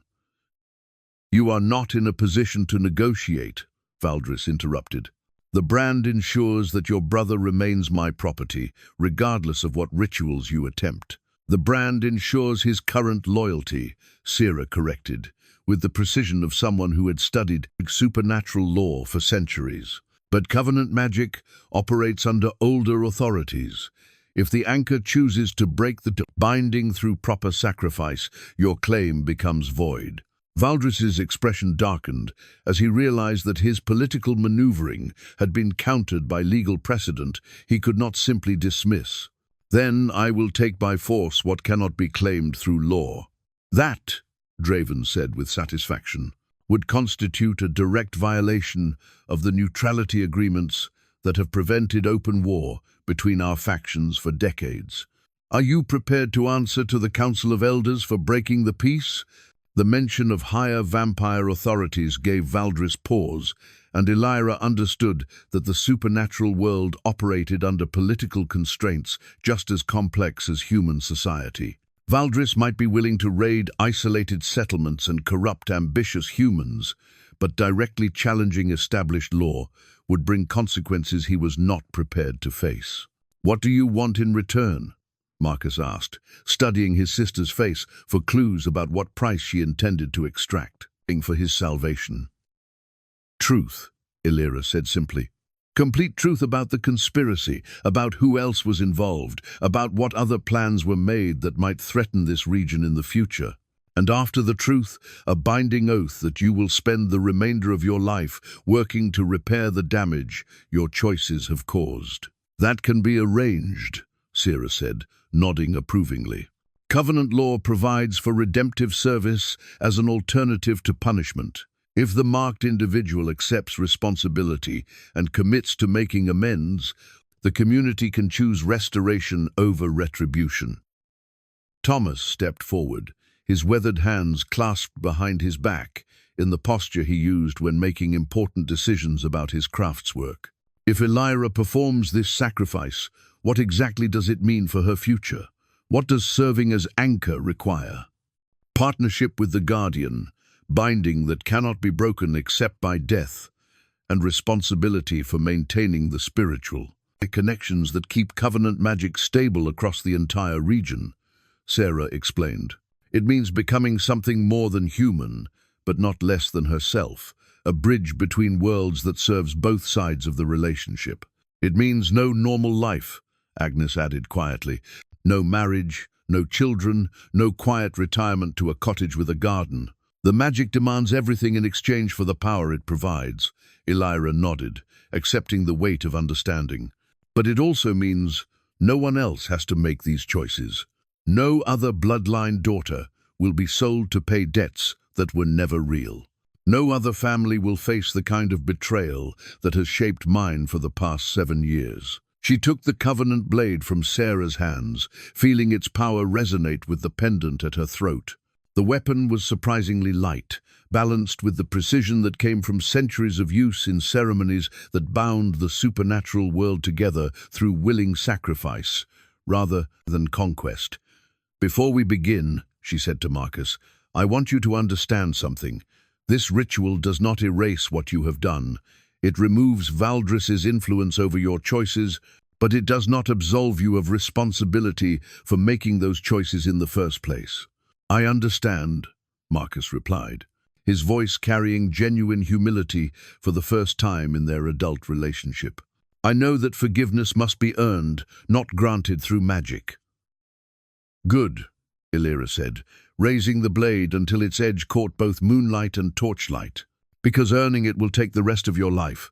"You are not in a position to negotiate," Valdris interrupted. "The brand ensures that your brother remains my property, regardless of what rituals you attempt." "The brand ensures his current loyalty," Sarah corrected, with the precision of someone who had studied supernatural law for centuries. "But Covenant magic operates under older authorities. If the anchor chooses to break the binding through proper sacrifice, your claim becomes void." Valdris's expression darkened as he realized that his political maneuvering had been countered by legal precedent he could not simply dismiss. "Then I will take by force what cannot be claimed through law." "That," Draven said with satisfaction, "would constitute a direct violation of the neutrality agreements that have prevented open war between our factions for decades. Are you prepared to answer to the Council of Elders for breaking the peace?" The mention of higher vampire authorities gave Valdris pause, and Elira understood that the supernatural world operated under political constraints just as complex as human society. Valdris might be willing to raid isolated settlements and corrupt ambitious humans, but directly challenging established law would bring consequences he was not prepared to face. "What do you want in return?" Marcus asked, studying his sister's face for clues about what price she intended to extract for his salvation. "Truth," Elira said simply. "Complete truth about the conspiracy, about who else was involved, about what other plans were made that might threaten this region in the future. And after the truth, a binding oath that you will spend the remainder of your life working to repair the damage your choices have caused." "That can be arranged," Sarah said, nodding approvingly. "Covenant law provides for redemptive service as an alternative to punishment. If the marked individual accepts responsibility and commits to making amends, the community can choose restoration over retribution." Thomas stepped forward, his weathered hands clasped behind his back, in the posture he used when making important decisions about his craftswork. "If Elira performs this sacrifice, what exactly does it mean for her future? What does serving as anchor require?" "Partnership with the Guardian, binding that cannot be broken except by death, and responsibility for maintaining the spiritual. The connections that keep Covenant magic stable across the entire region," Sarah explained. "It means becoming something more than human, but not less than herself, a bridge between worlds that serves both sides of the relationship. It means no normal life," Agnes added quietly. "No marriage, no children, no quiet retirement to a cottage with a garden. The magic demands everything in exchange for the power it provides." Elira nodded, accepting the weight of understanding. "But it also means No one else has to make these choices. No other bloodline daughter will be sold to pay debts that were never real. No other family will face the kind of betrayal that has shaped mine for the past 7 years. She took the covenant blade from Sarah's hands, feeling its power resonate with the pendant at her throat. The weapon was surprisingly light, balanced with the precision that came from centuries of use in ceremonies that bound the supernatural world together through willing sacrifice, rather than conquest. "Before we begin," she said to Marcus, "I want you to understand something. This ritual does not erase what you have done. It removes Valdris's influence over your choices, but it does not absolve you of responsibility for making those choices in the first place." "I understand," Marcus replied, his voice carrying genuine humility for the first time in their adult relationship. "I know that forgiveness must be earned, not granted through magic." "Good," Elira said, raising the blade until its edge caught both moonlight and torchlight, "because earning it will take the rest of your life."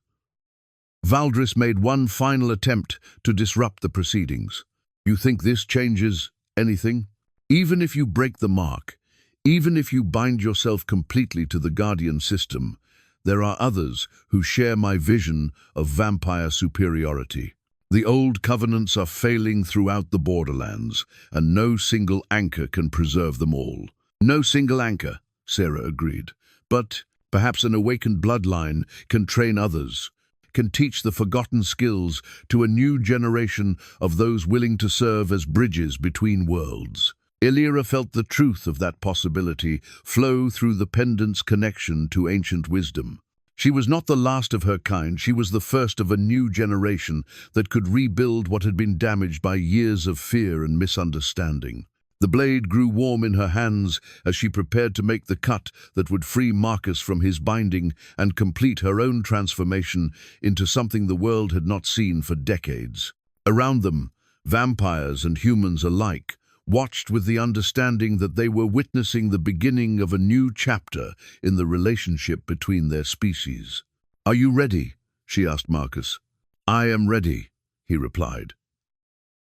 Valdris made one final attempt to disrupt the proceedings. "You think this changes anything? Even if you break the mark, even if you bind yourself completely to the Guardian system, there are others who share my vision of vampire superiority. The old covenants are failing throughout the borderlands, and no single anchor can preserve them all." "No single anchor," Sarah agreed. "But perhaps an awakened bloodline can train others, can teach the forgotten skills to a new generation of those willing to serve as bridges between worlds." Elira felt the truth of that possibility flow through the pendant's connection to ancient wisdom. She was not the last of her kind, she was the first of a new generation that could rebuild what had been damaged by years of fear and misunderstanding. The blade grew warm in her hands as she prepared to make the cut that would free Marcus from his binding and complete her own transformation into something the world had not seen for decades. Around them, vampires and humans alike watched with the understanding that they were witnessing the beginning of a new chapter in the relationship between their species. "Are you ready?" she asked Marcus. "I am ready," he replied.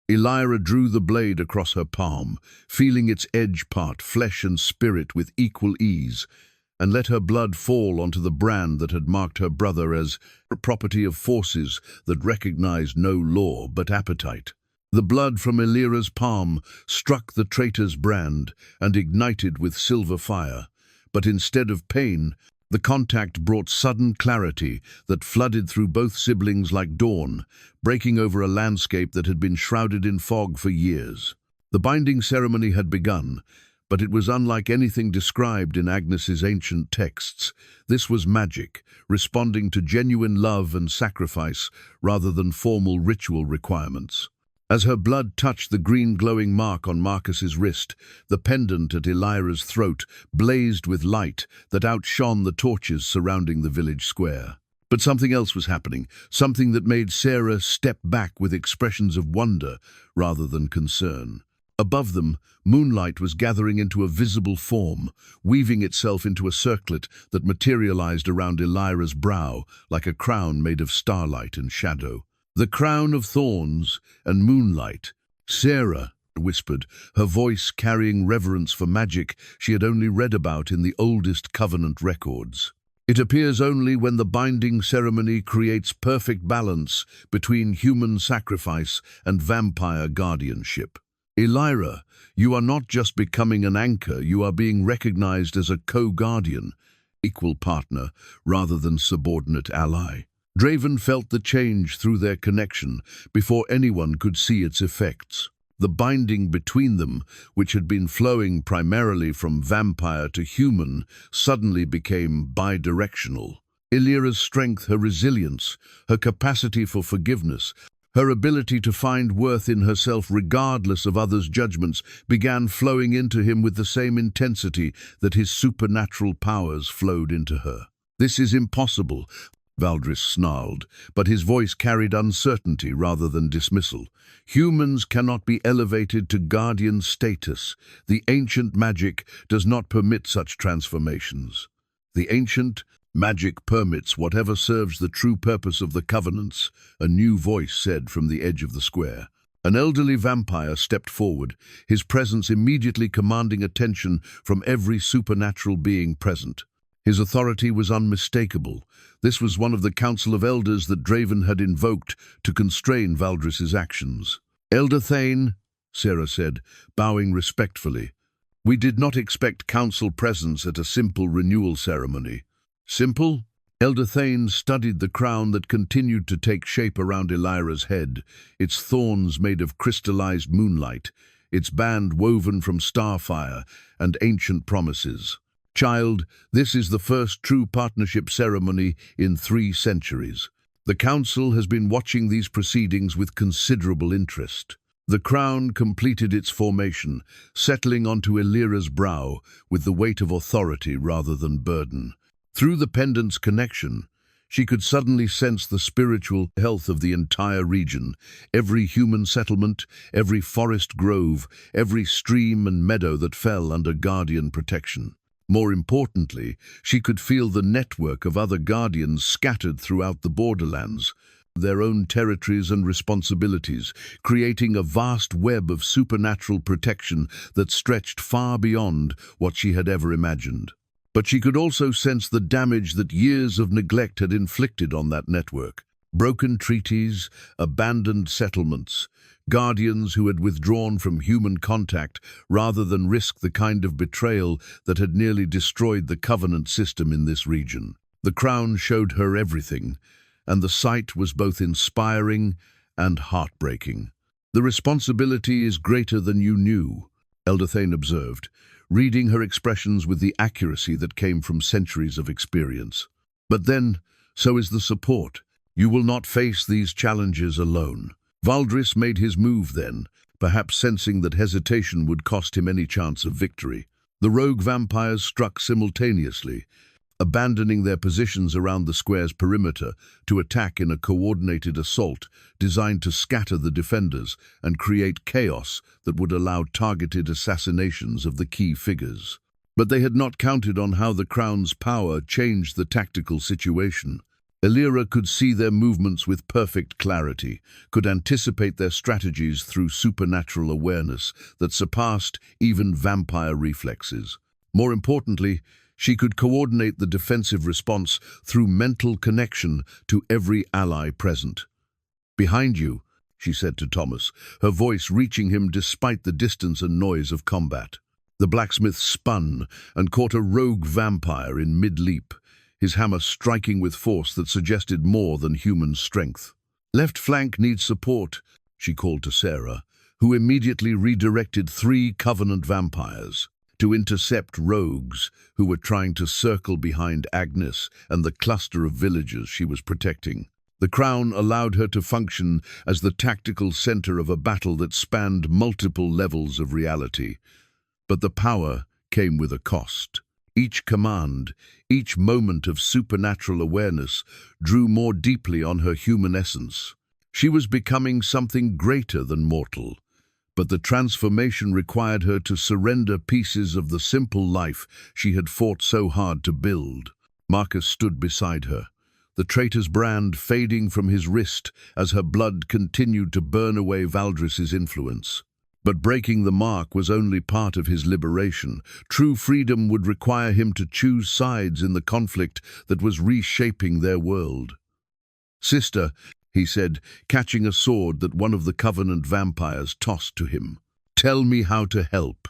Elira drew the blade across her palm, feeling its edge part flesh and spirit with equal ease, and let her blood fall onto the brand that had marked her brother as a property of forces that recognized no law but appetite. The blood from Elira's palm struck the traitor's brand and ignited with silver fire, but instead of pain, the contact brought sudden clarity that flooded through both siblings like dawn, breaking over a landscape that had been shrouded in fog for years. The binding ceremony had begun, but it was unlike anything described in Agnes's ancient texts. This was magic, responding to genuine love and sacrifice rather than formal ritual requirements. As her blood touched the green glowing mark on Marcus's wrist, the pendant at Elira's throat blazed with light that outshone the torches surrounding the village square. But something else was happening, something that made Sarah step back with expressions of wonder rather than concern. Above them, moonlight was gathering into a visible form, weaving itself into a circlet that materialized around Elira's brow like a crown made of starlight and shadow. "The crown of thorns and moonlight," Sarah whispered, her voice carrying reverence for magic she had only read about in the oldest covenant records. "It appears only when the binding ceremony creates perfect balance between human sacrifice and vampire guardianship. Elira, you are not just becoming an anchor, you are being recognized as a co-guardian, equal partner, rather than subordinate ally." Draven felt the change through their connection before anyone could see its effects. The binding between them, which had been flowing primarily from vampire to human, suddenly became bidirectional. Elira's strength, her resilience, her capacity for forgiveness, her ability to find worth in herself regardless of others' judgments, began flowing into him with the same intensity that his supernatural powers flowed into her. "This is impossible," Valdris snarled, but his voice carried uncertainty rather than dismissal. "Humans cannot be elevated to guardian status. The ancient magic does not permit such transformations. The ancient magic permits whatever serves the true purpose of the covenants," a new voice said from the edge of the square. An elderly vampire stepped forward, his presence immediately commanding attention from every supernatural being present. His authority was unmistakable. This was one of the Council of Elders that Draven had invoked to constrain Valdris's actions. "Elder Thane," Sarah said, bowing respectfully. "We did not expect council presence at a simple renewal ceremony." "Simple?" Elder Thane studied the crown that continued to take shape around Elira's head, its thorns made of crystallized moonlight, its band woven from starfire and ancient promises. "Child, this is the first true partnership ceremony in 3 centuries. The council has been watching these proceedings with considerable interest." The crown completed its formation, settling onto Elira's brow with the weight of authority rather than burden. Through the pendant's connection, she could suddenly sense the spiritual health of the entire region. Every human settlement, every forest grove, every stream and meadow that fell under guardian protection. More importantly, she could feel the network of other guardians scattered throughout the borderlands, their own territories and responsibilities, creating a vast web of supernatural protection that stretched far beyond what she had ever imagined. But she could also sense the damage that years of neglect had inflicted on that network. Broken treaties, abandoned settlements, guardians who had withdrawn from human contact rather than risk the kind of betrayal that had nearly destroyed the covenant system in this region. The crown showed her everything, and the sight was both inspiring and heartbreaking. "The responsibility is greater than you knew," Elder Thane observed, reading her expressions with the accuracy that came from centuries of experience. "But then, so is the support. You will not face these challenges alone." Valdris made his move then, perhaps sensing that hesitation would cost him any chance of victory. The rogue vampires struck simultaneously, abandoning their positions around the square's perimeter to attack in a coordinated assault designed to scatter the defenders and create chaos that would allow targeted assassinations of the key figures. But they had not counted on how the crown's power changed the tactical situation. Elira could see their movements with perfect clarity, could anticipate their strategies through supernatural awareness that surpassed even vampire reflexes. More importantly, she could coordinate the defensive response through mental connection to every ally present. "Behind you," she said to Thomas, her voice reaching him despite the distance and noise of combat. The blacksmith spun and caught a rogue vampire in mid-leap, his hammer striking with force that suggested more than human strength. "Left flank needs support," she called to Sarah, who immediately redirected 3 Covenant vampires to intercept rogues who were trying to circle behind Agnes and the cluster of villagers she was protecting. The crown allowed her to function as the tactical center of a battle that spanned multiple levels of reality. But the power came with a cost. Each command, each moment of supernatural awareness drew more deeply on her human essence. She was becoming something greater than mortal, but the transformation required her to surrender pieces of the simple life she had fought so hard to build. Marcus stood beside her, the traitor's brand fading from his wrist as her blood continued to burn away Valdris's influence. But breaking the mark was only part of his liberation. True freedom would require him to choose sides in the conflict that was reshaping their world. "Sister," he said, catching a sword that one of the Covenant vampires tossed to him, "tell me how to help."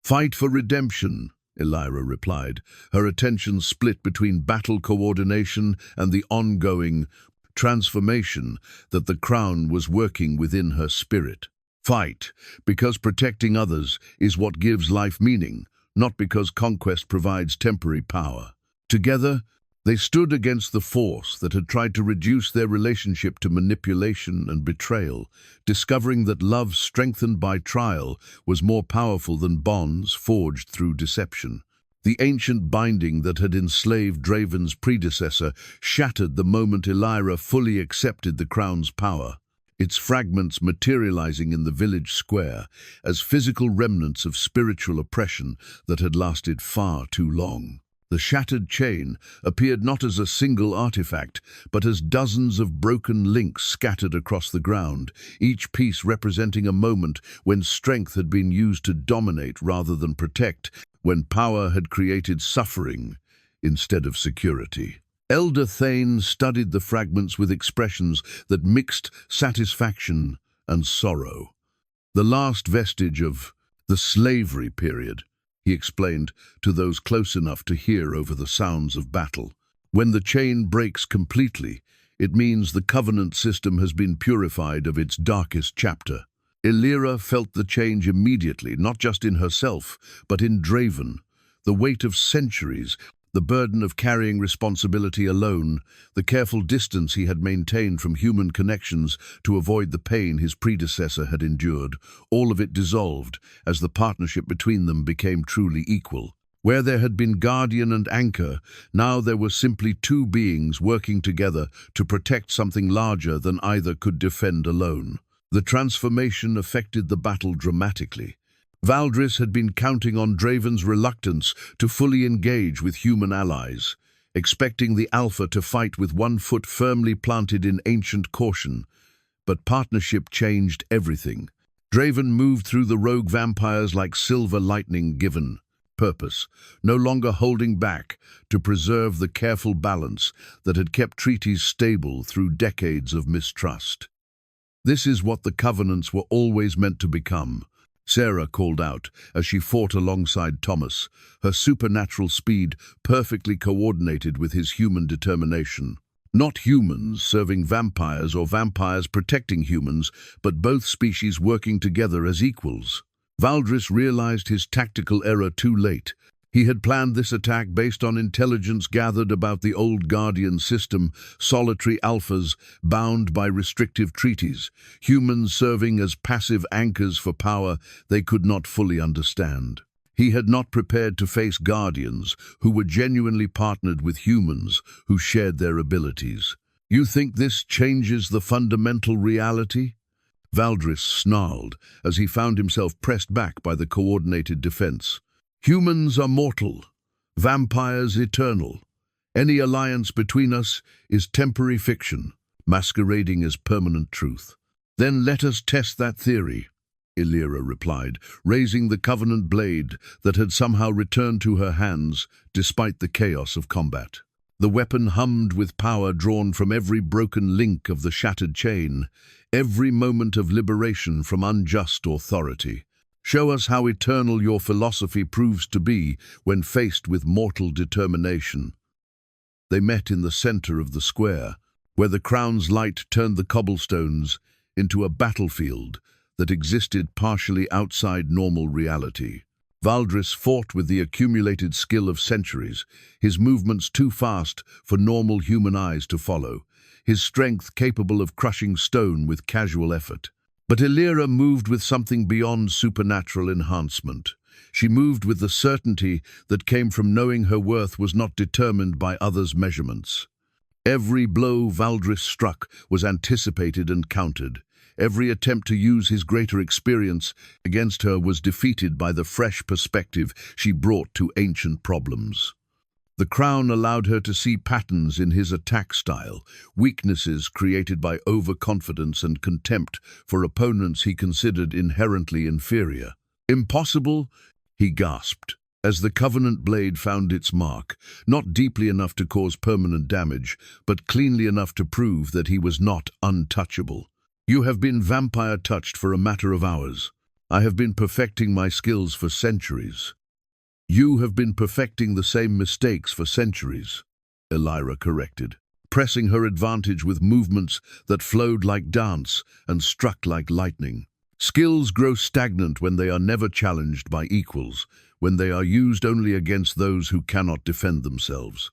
"Fight for redemption," Elira replied, her attention split between battle coordination and the ongoing transformation that the crown was working within her spirit. "Fight, because protecting others is what gives life meaning, not because conquest provides temporary power." Together, they stood against the force that had tried to reduce their relationship to manipulation and betrayal, discovering that love strengthened by trial was more powerful than bonds forged through deception. The ancient binding that had enslaved Draven's predecessor shattered the moment Elira fully accepted the crown's power, its fragments materializing in the village square as physical remnants of spiritual oppression that had lasted far too long. The shattered chain appeared not as a single artifact, but as dozens of broken links scattered across the ground, each piece representing a moment when strength had been used to dominate rather than protect, when power had created suffering instead of security. Elder Thane studied the fragments with expressions that mixed satisfaction and sorrow. The last vestige of the slavery period, he explained to those close enough to hear over the sounds of battle. When the chain breaks completely, it means the Covenant system has been purified of its darkest chapter. Elira felt the change immediately, not just in herself, but in Draven. The weight of centuries, the burden of carrying responsibility alone, the careful distance he had maintained from human connections to avoid the pain his predecessor had endured, all of it dissolved as the partnership between them became truly equal. Where there had been guardian and anchor, now there were simply two beings working together to protect something larger than either could defend alone. The transformation affected the battle dramatically. Valdris had been counting on Draven's reluctance to fully engage with human allies, expecting the Alpha to fight with one foot firmly planted in ancient caution. But partnership changed everything. Draven moved through the rogue vampires like silver lightning given purpose, no longer holding back to preserve the careful balance that had kept treaties stable through decades of mistrust. This is what the Covenants were always meant to become, Sarah called out as she fought alongside Thomas, her supernatural speed perfectly coordinated with his human determination. Not humans serving vampires or vampires protecting humans, but both species working together as equals. Valdris realized his tactical error too late. He had planned this attack based on intelligence gathered about the old Guardian system, solitary alphas bound by restrictive treaties, humans serving as passive anchors for power they could not fully understand. He had not prepared to face Guardians who were genuinely partnered with humans who shared their abilities. You think this changes the fundamental reality? Valdris snarled as he found himself pressed back by the coordinated defense. Humans are mortal, vampires eternal. Any alliance between us is temporary fiction, masquerading as permanent truth. Then let us test that theory, Elira replied, raising the Covenant blade that had somehow returned to her hands despite the chaos of combat. The weapon hummed with power drawn from every broken link of the shattered chain, every moment of liberation from unjust authority. Show us how eternal your philosophy proves to be when faced with mortal determination. They met in the center of the square, where the crown's light turned the cobblestones into a battlefield that existed partially outside normal reality. Valdris fought with the accumulated skill of centuries, his movements too fast for normal human eyes to follow, his strength capable of crushing stone with casual effort. But Elira moved with something beyond supernatural enhancement. She moved with the certainty that came from knowing her worth was not determined by others' measurements. Every blow Valdris struck was anticipated and countered. Every attempt to use his greater experience against her was defeated by the fresh perspective she brought to ancient problems. The crown allowed her to see patterns in his attack style, weaknesses created by overconfidence and contempt for opponents he considered inherently inferior. Impossible, he gasped, as the Covenant blade found its mark, not deeply enough to cause permanent damage, but cleanly enough to prove that he was not untouchable. You have been vampire-touched for a matter of hours. I have been perfecting my skills for centuries. You have been perfecting the same mistakes for centuries, Elira corrected, pressing her advantage with movements that flowed like dance and struck like lightning. Skills grow stagnant when they are never challenged by equals, when they are used only against those who cannot defend themselves.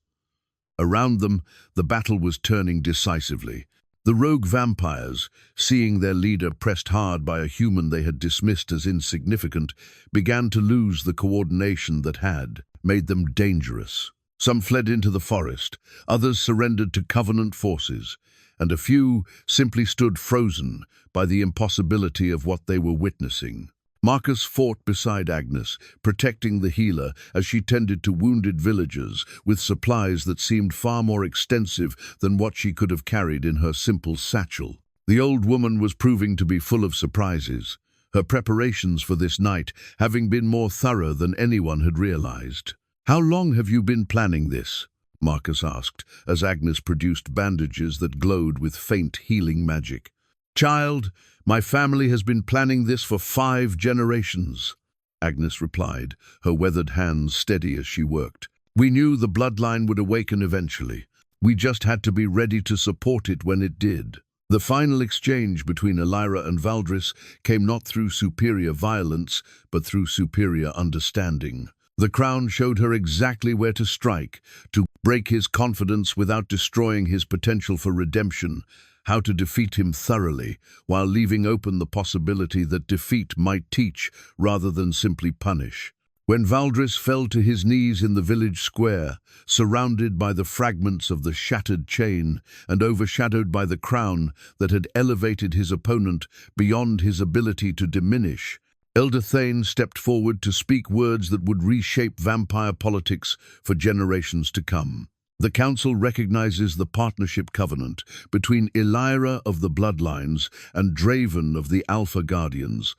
Around them, the battle was turning decisively. The rogue vampires, seeing their leader pressed hard by a human they had dismissed as insignificant, began to lose the coordination that had made them dangerous. Some fled into the forest, others surrendered to Covenant forces, and a few simply stood frozen by the impossibility of what they were witnessing. Marcus fought beside Agnes, protecting the healer as she tended to wounded villagers with supplies that seemed far more extensive than what she could have carried in her simple satchel. The old woman was proving to be full of surprises, her preparations for this night having been more thorough than anyone had realized. "How long have you been planning this?" Marcus asked, as Agnes produced bandages that glowed with faint healing magic. "Child, my family has been planning this for 5 generations," Agnes replied, her weathered hands steady as she worked. "We knew the bloodline would awaken eventually. We just had to be ready to support it when it did." The final exchange between Elira and Valdris came not through superior violence, but through superior understanding. The crown showed her exactly where to strike, to break his confidence without destroying his potential for redemption, how to defeat him thoroughly, while leaving open the possibility that defeat might teach rather than simply punish. When Valdris fell to his knees in the village square, surrounded by the fragments of the shattered chain and overshadowed by the crown that had elevated his opponent beyond his ability to diminish, Elder Thane stepped forward to speak words that would reshape vampire politics for generations to come. The Council recognizes the partnership covenant between Elira of the Bloodlines and Draven of the Alpha Guardians,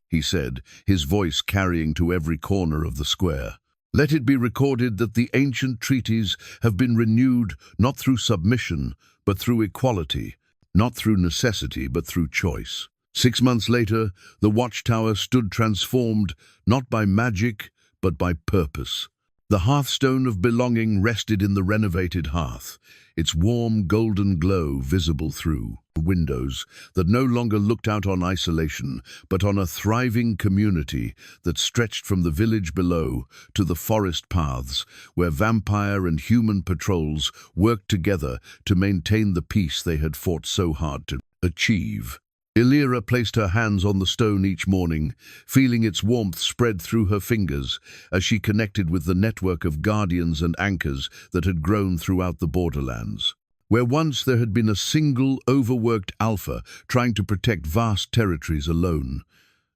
he said, his voice carrying to every corner of the square. "Let it be recorded that the ancient treaties have been renewed not through submission, but through equality, not through necessity, but through choice." 6 months later, the watchtower stood transformed, not by magic, but by purpose. The hearthstone of belonging rested in the renovated hearth, its warm golden glow visible through windows that no longer looked out on isolation, but on a thriving community that stretched from the village below to the forest paths, where vampire and human patrols worked together to maintain the peace they had fought so hard to achieve. Elira placed her hands on the stone each morning, feeling its warmth spread through her fingers as she connected with the network of guardians and anchors that had grown throughout the borderlands. Where once there had been a single, overworked alpha trying to protect vast territories alone,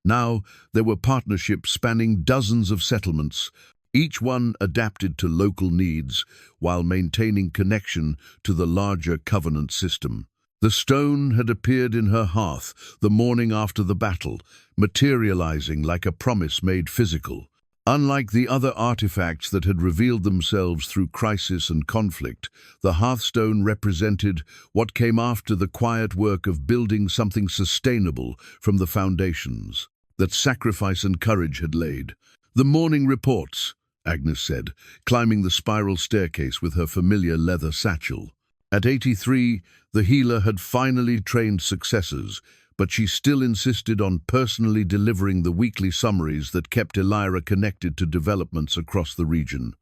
now there were partnerships spanning dozens of settlements, each one adapted to local needs while maintaining connection to the larger Covenant system. The stone had appeared in her hearth the morning after the battle, materializing like a promise made physical. Unlike the other artifacts that had revealed themselves through crisis and conflict, the hearthstone represented what came after the quiet work of building something sustainable from the foundations that sacrifice and courage had laid. "The morning reports," Agnes said, climbing the spiral staircase with her familiar leather satchel. At 83, the healer had finally trained successors, but she still insisted on personally delivering the weekly summaries that kept Elira connected to developments across the region.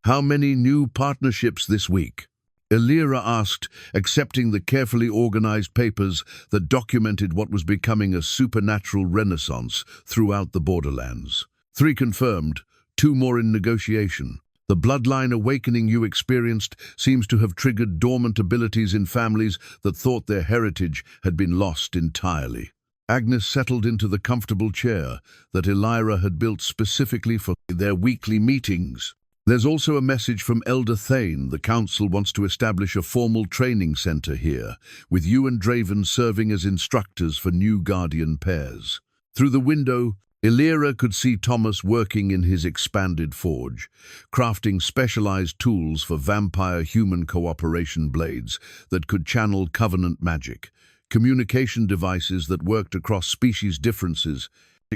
"How many new partnerships this week?" Elira asked, accepting the carefully organized papers that documented what was becoming a supernatural renaissance throughout the borderlands. 3 confirmed, 2 more in negotiation. The bloodline awakening you experienced seems to have triggered dormant abilities in families that thought their heritage had been lost entirely. Agnes settled into the comfortable chair that Elira had built specifically for their weekly meetings. "There's also a message from Elder Thane. The Council wants to establish a formal training center here, with you and Draven serving as instructors for new Guardian pairs." Through the window, Elira could see Thomas working in his expanded forge, crafting specialized tools for vampire-human cooperation blades that could channel Covenant magic, communication devices that worked across species differences,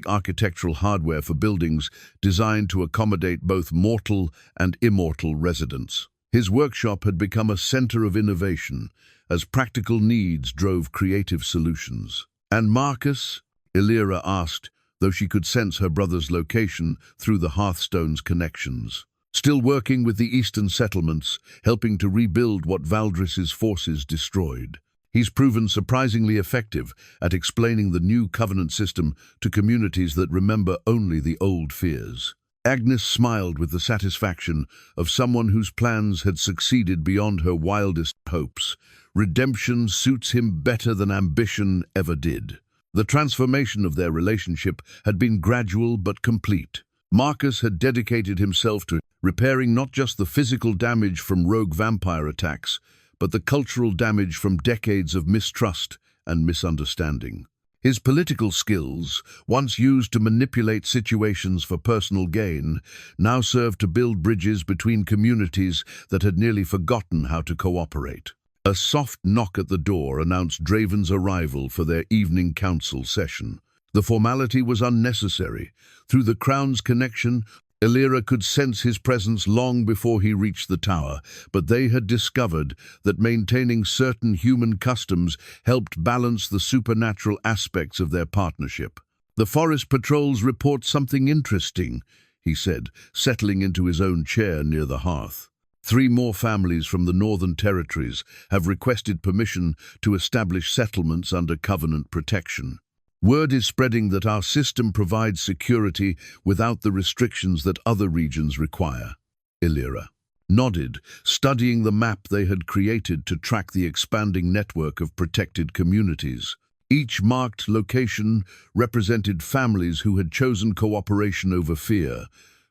architectural hardware for buildings designed to accommodate both mortal and immortal residents. His workshop had become a center of innovation as practical needs drove creative solutions. "And Marcus?" Elira asked, though she could sense her brother's location through the Hearthstone's connections. "Still working with the eastern settlements, helping to rebuild what Valdris's forces destroyed. He's proven surprisingly effective at explaining the new Covenant system to communities that remember only the old fears." Agnes smiled with the satisfaction of someone whose plans had succeeded beyond her wildest hopes. Redemption suits him better than ambition ever did. The transformation of their relationship had been gradual but complete. Marcus had dedicated himself to repairing not just the physical damage from rogue vampire attacks, but the cultural damage from decades of mistrust and misunderstanding. His political skills, once used to manipulate situations for personal gain, now served to build bridges between communities that had nearly forgotten how to cooperate. A soft knock at the door announced Draven's arrival for their evening council session. The formality was unnecessary. Through the Crown's connection, Elira could sense his presence long before he reached the tower, but they had discovered that maintaining certain human customs helped balance the supernatural aspects of their partnership. "The forest patrols report something interesting," he said, settling into his own chair near the hearth. "3 more families from the Northern Territories have requested permission to establish settlements under Covenant protection. Word is spreading that our system provides security without the restrictions that other regions require." Elira nodded, studying the map they had created to track the expanding network of protected communities. Each marked location represented families who had chosen cooperation over fear,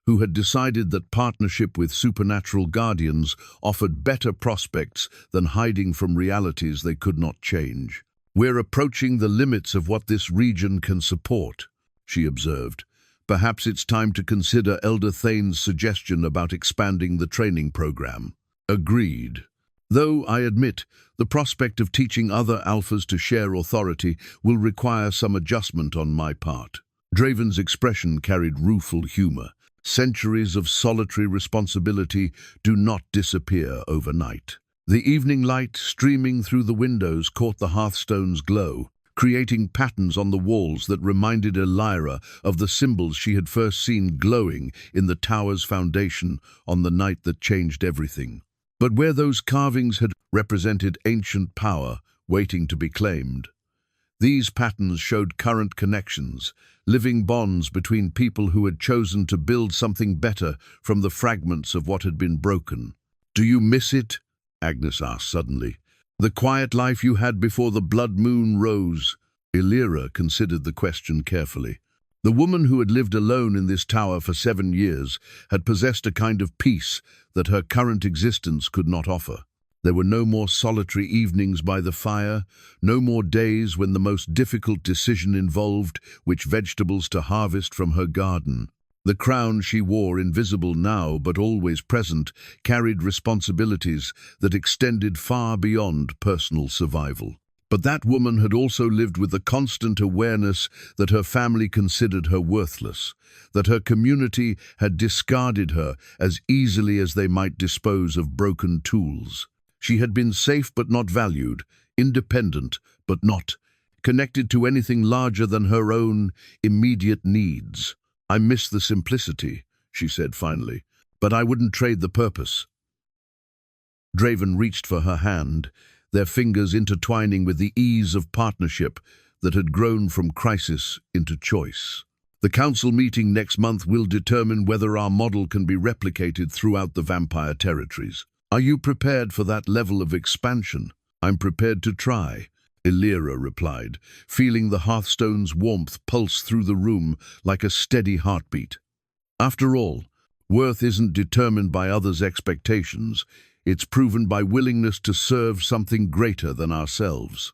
who had decided that partnership with supernatural guardians offered better prospects than hiding from realities they could not change. "We're approaching the limits of what this region can support," she observed. "Perhaps it's time to consider Elder Thane's suggestion about expanding the training program." "Agreed. Though, I admit, the prospect of teaching other alphas to share authority will require some adjustment on my part." Draven's expression carried rueful humor. Centuries of solitary responsibility do not disappear overnight. The evening light streaming through the windows caught the hearthstone's glow, creating patterns on the walls that reminded Elira of the symbols she had first seen glowing in the tower's foundation on the night that changed everything. But where those carvings had represented ancient power waiting to be claimed, these patterns showed current connections, living bonds between people who had chosen to build something better from the fragments of what had been broken. "Do you miss it?" Agnes asked suddenly. "The quiet life you had before the blood moon rose?" Elira considered the question carefully. The woman who had lived alone in this tower for 7 years had possessed a kind of peace that her current existence could not offer. There were no more solitary evenings by the fire, no more days when the most difficult decision involved which vegetables to harvest from her garden. The crown she wore, invisible now but always present, carried responsibilities that extended far beyond personal survival. But that woman had also lived with the constant awareness that her family considered her worthless, that her community had discarded her as easily as they might dispose of broken tools. She had been safe but not valued, independent but not connected to anything larger than her own immediate needs. "I miss the simplicity," she said finally, "but I wouldn't trade the purpose." Draven reached for her hand, their fingers intertwining with the ease of partnership that had grown from crisis into choice. "The council meeting next month will determine whether our model can be replicated throughout the vampire territories. Are you prepared for that level of expansion?" "I'm prepared to try," Elira replied, feeling the hearthstone's warmth pulse through the room like a steady heartbeat. "After all, worth isn't determined by others' expectations. It's proven by willingness to serve something greater than ourselves."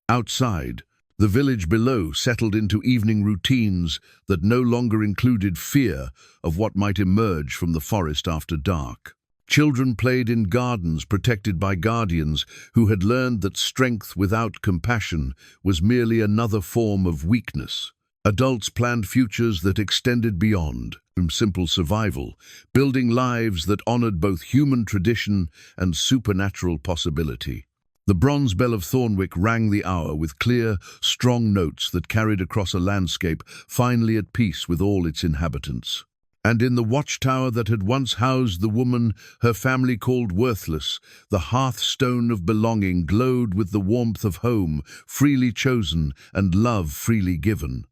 Outside, the village below settled into evening routines that no longer included fear of what might emerge from the forest after dark. Children played in gardens protected by guardians who had learned that strength without compassion was merely another form of weakness. Adults planned futures that extended beyond simple survival, building lives that honored both human tradition and supernatural possibility. The bronze bell of Thornwick rang the hour with clear, strong notes that carried across a landscape finally at peace with all its inhabitants. And in the watchtower that had once housed the woman her family called worthless, the hearthstone of belonging glowed with the warmth of home, freely chosen and love freely given.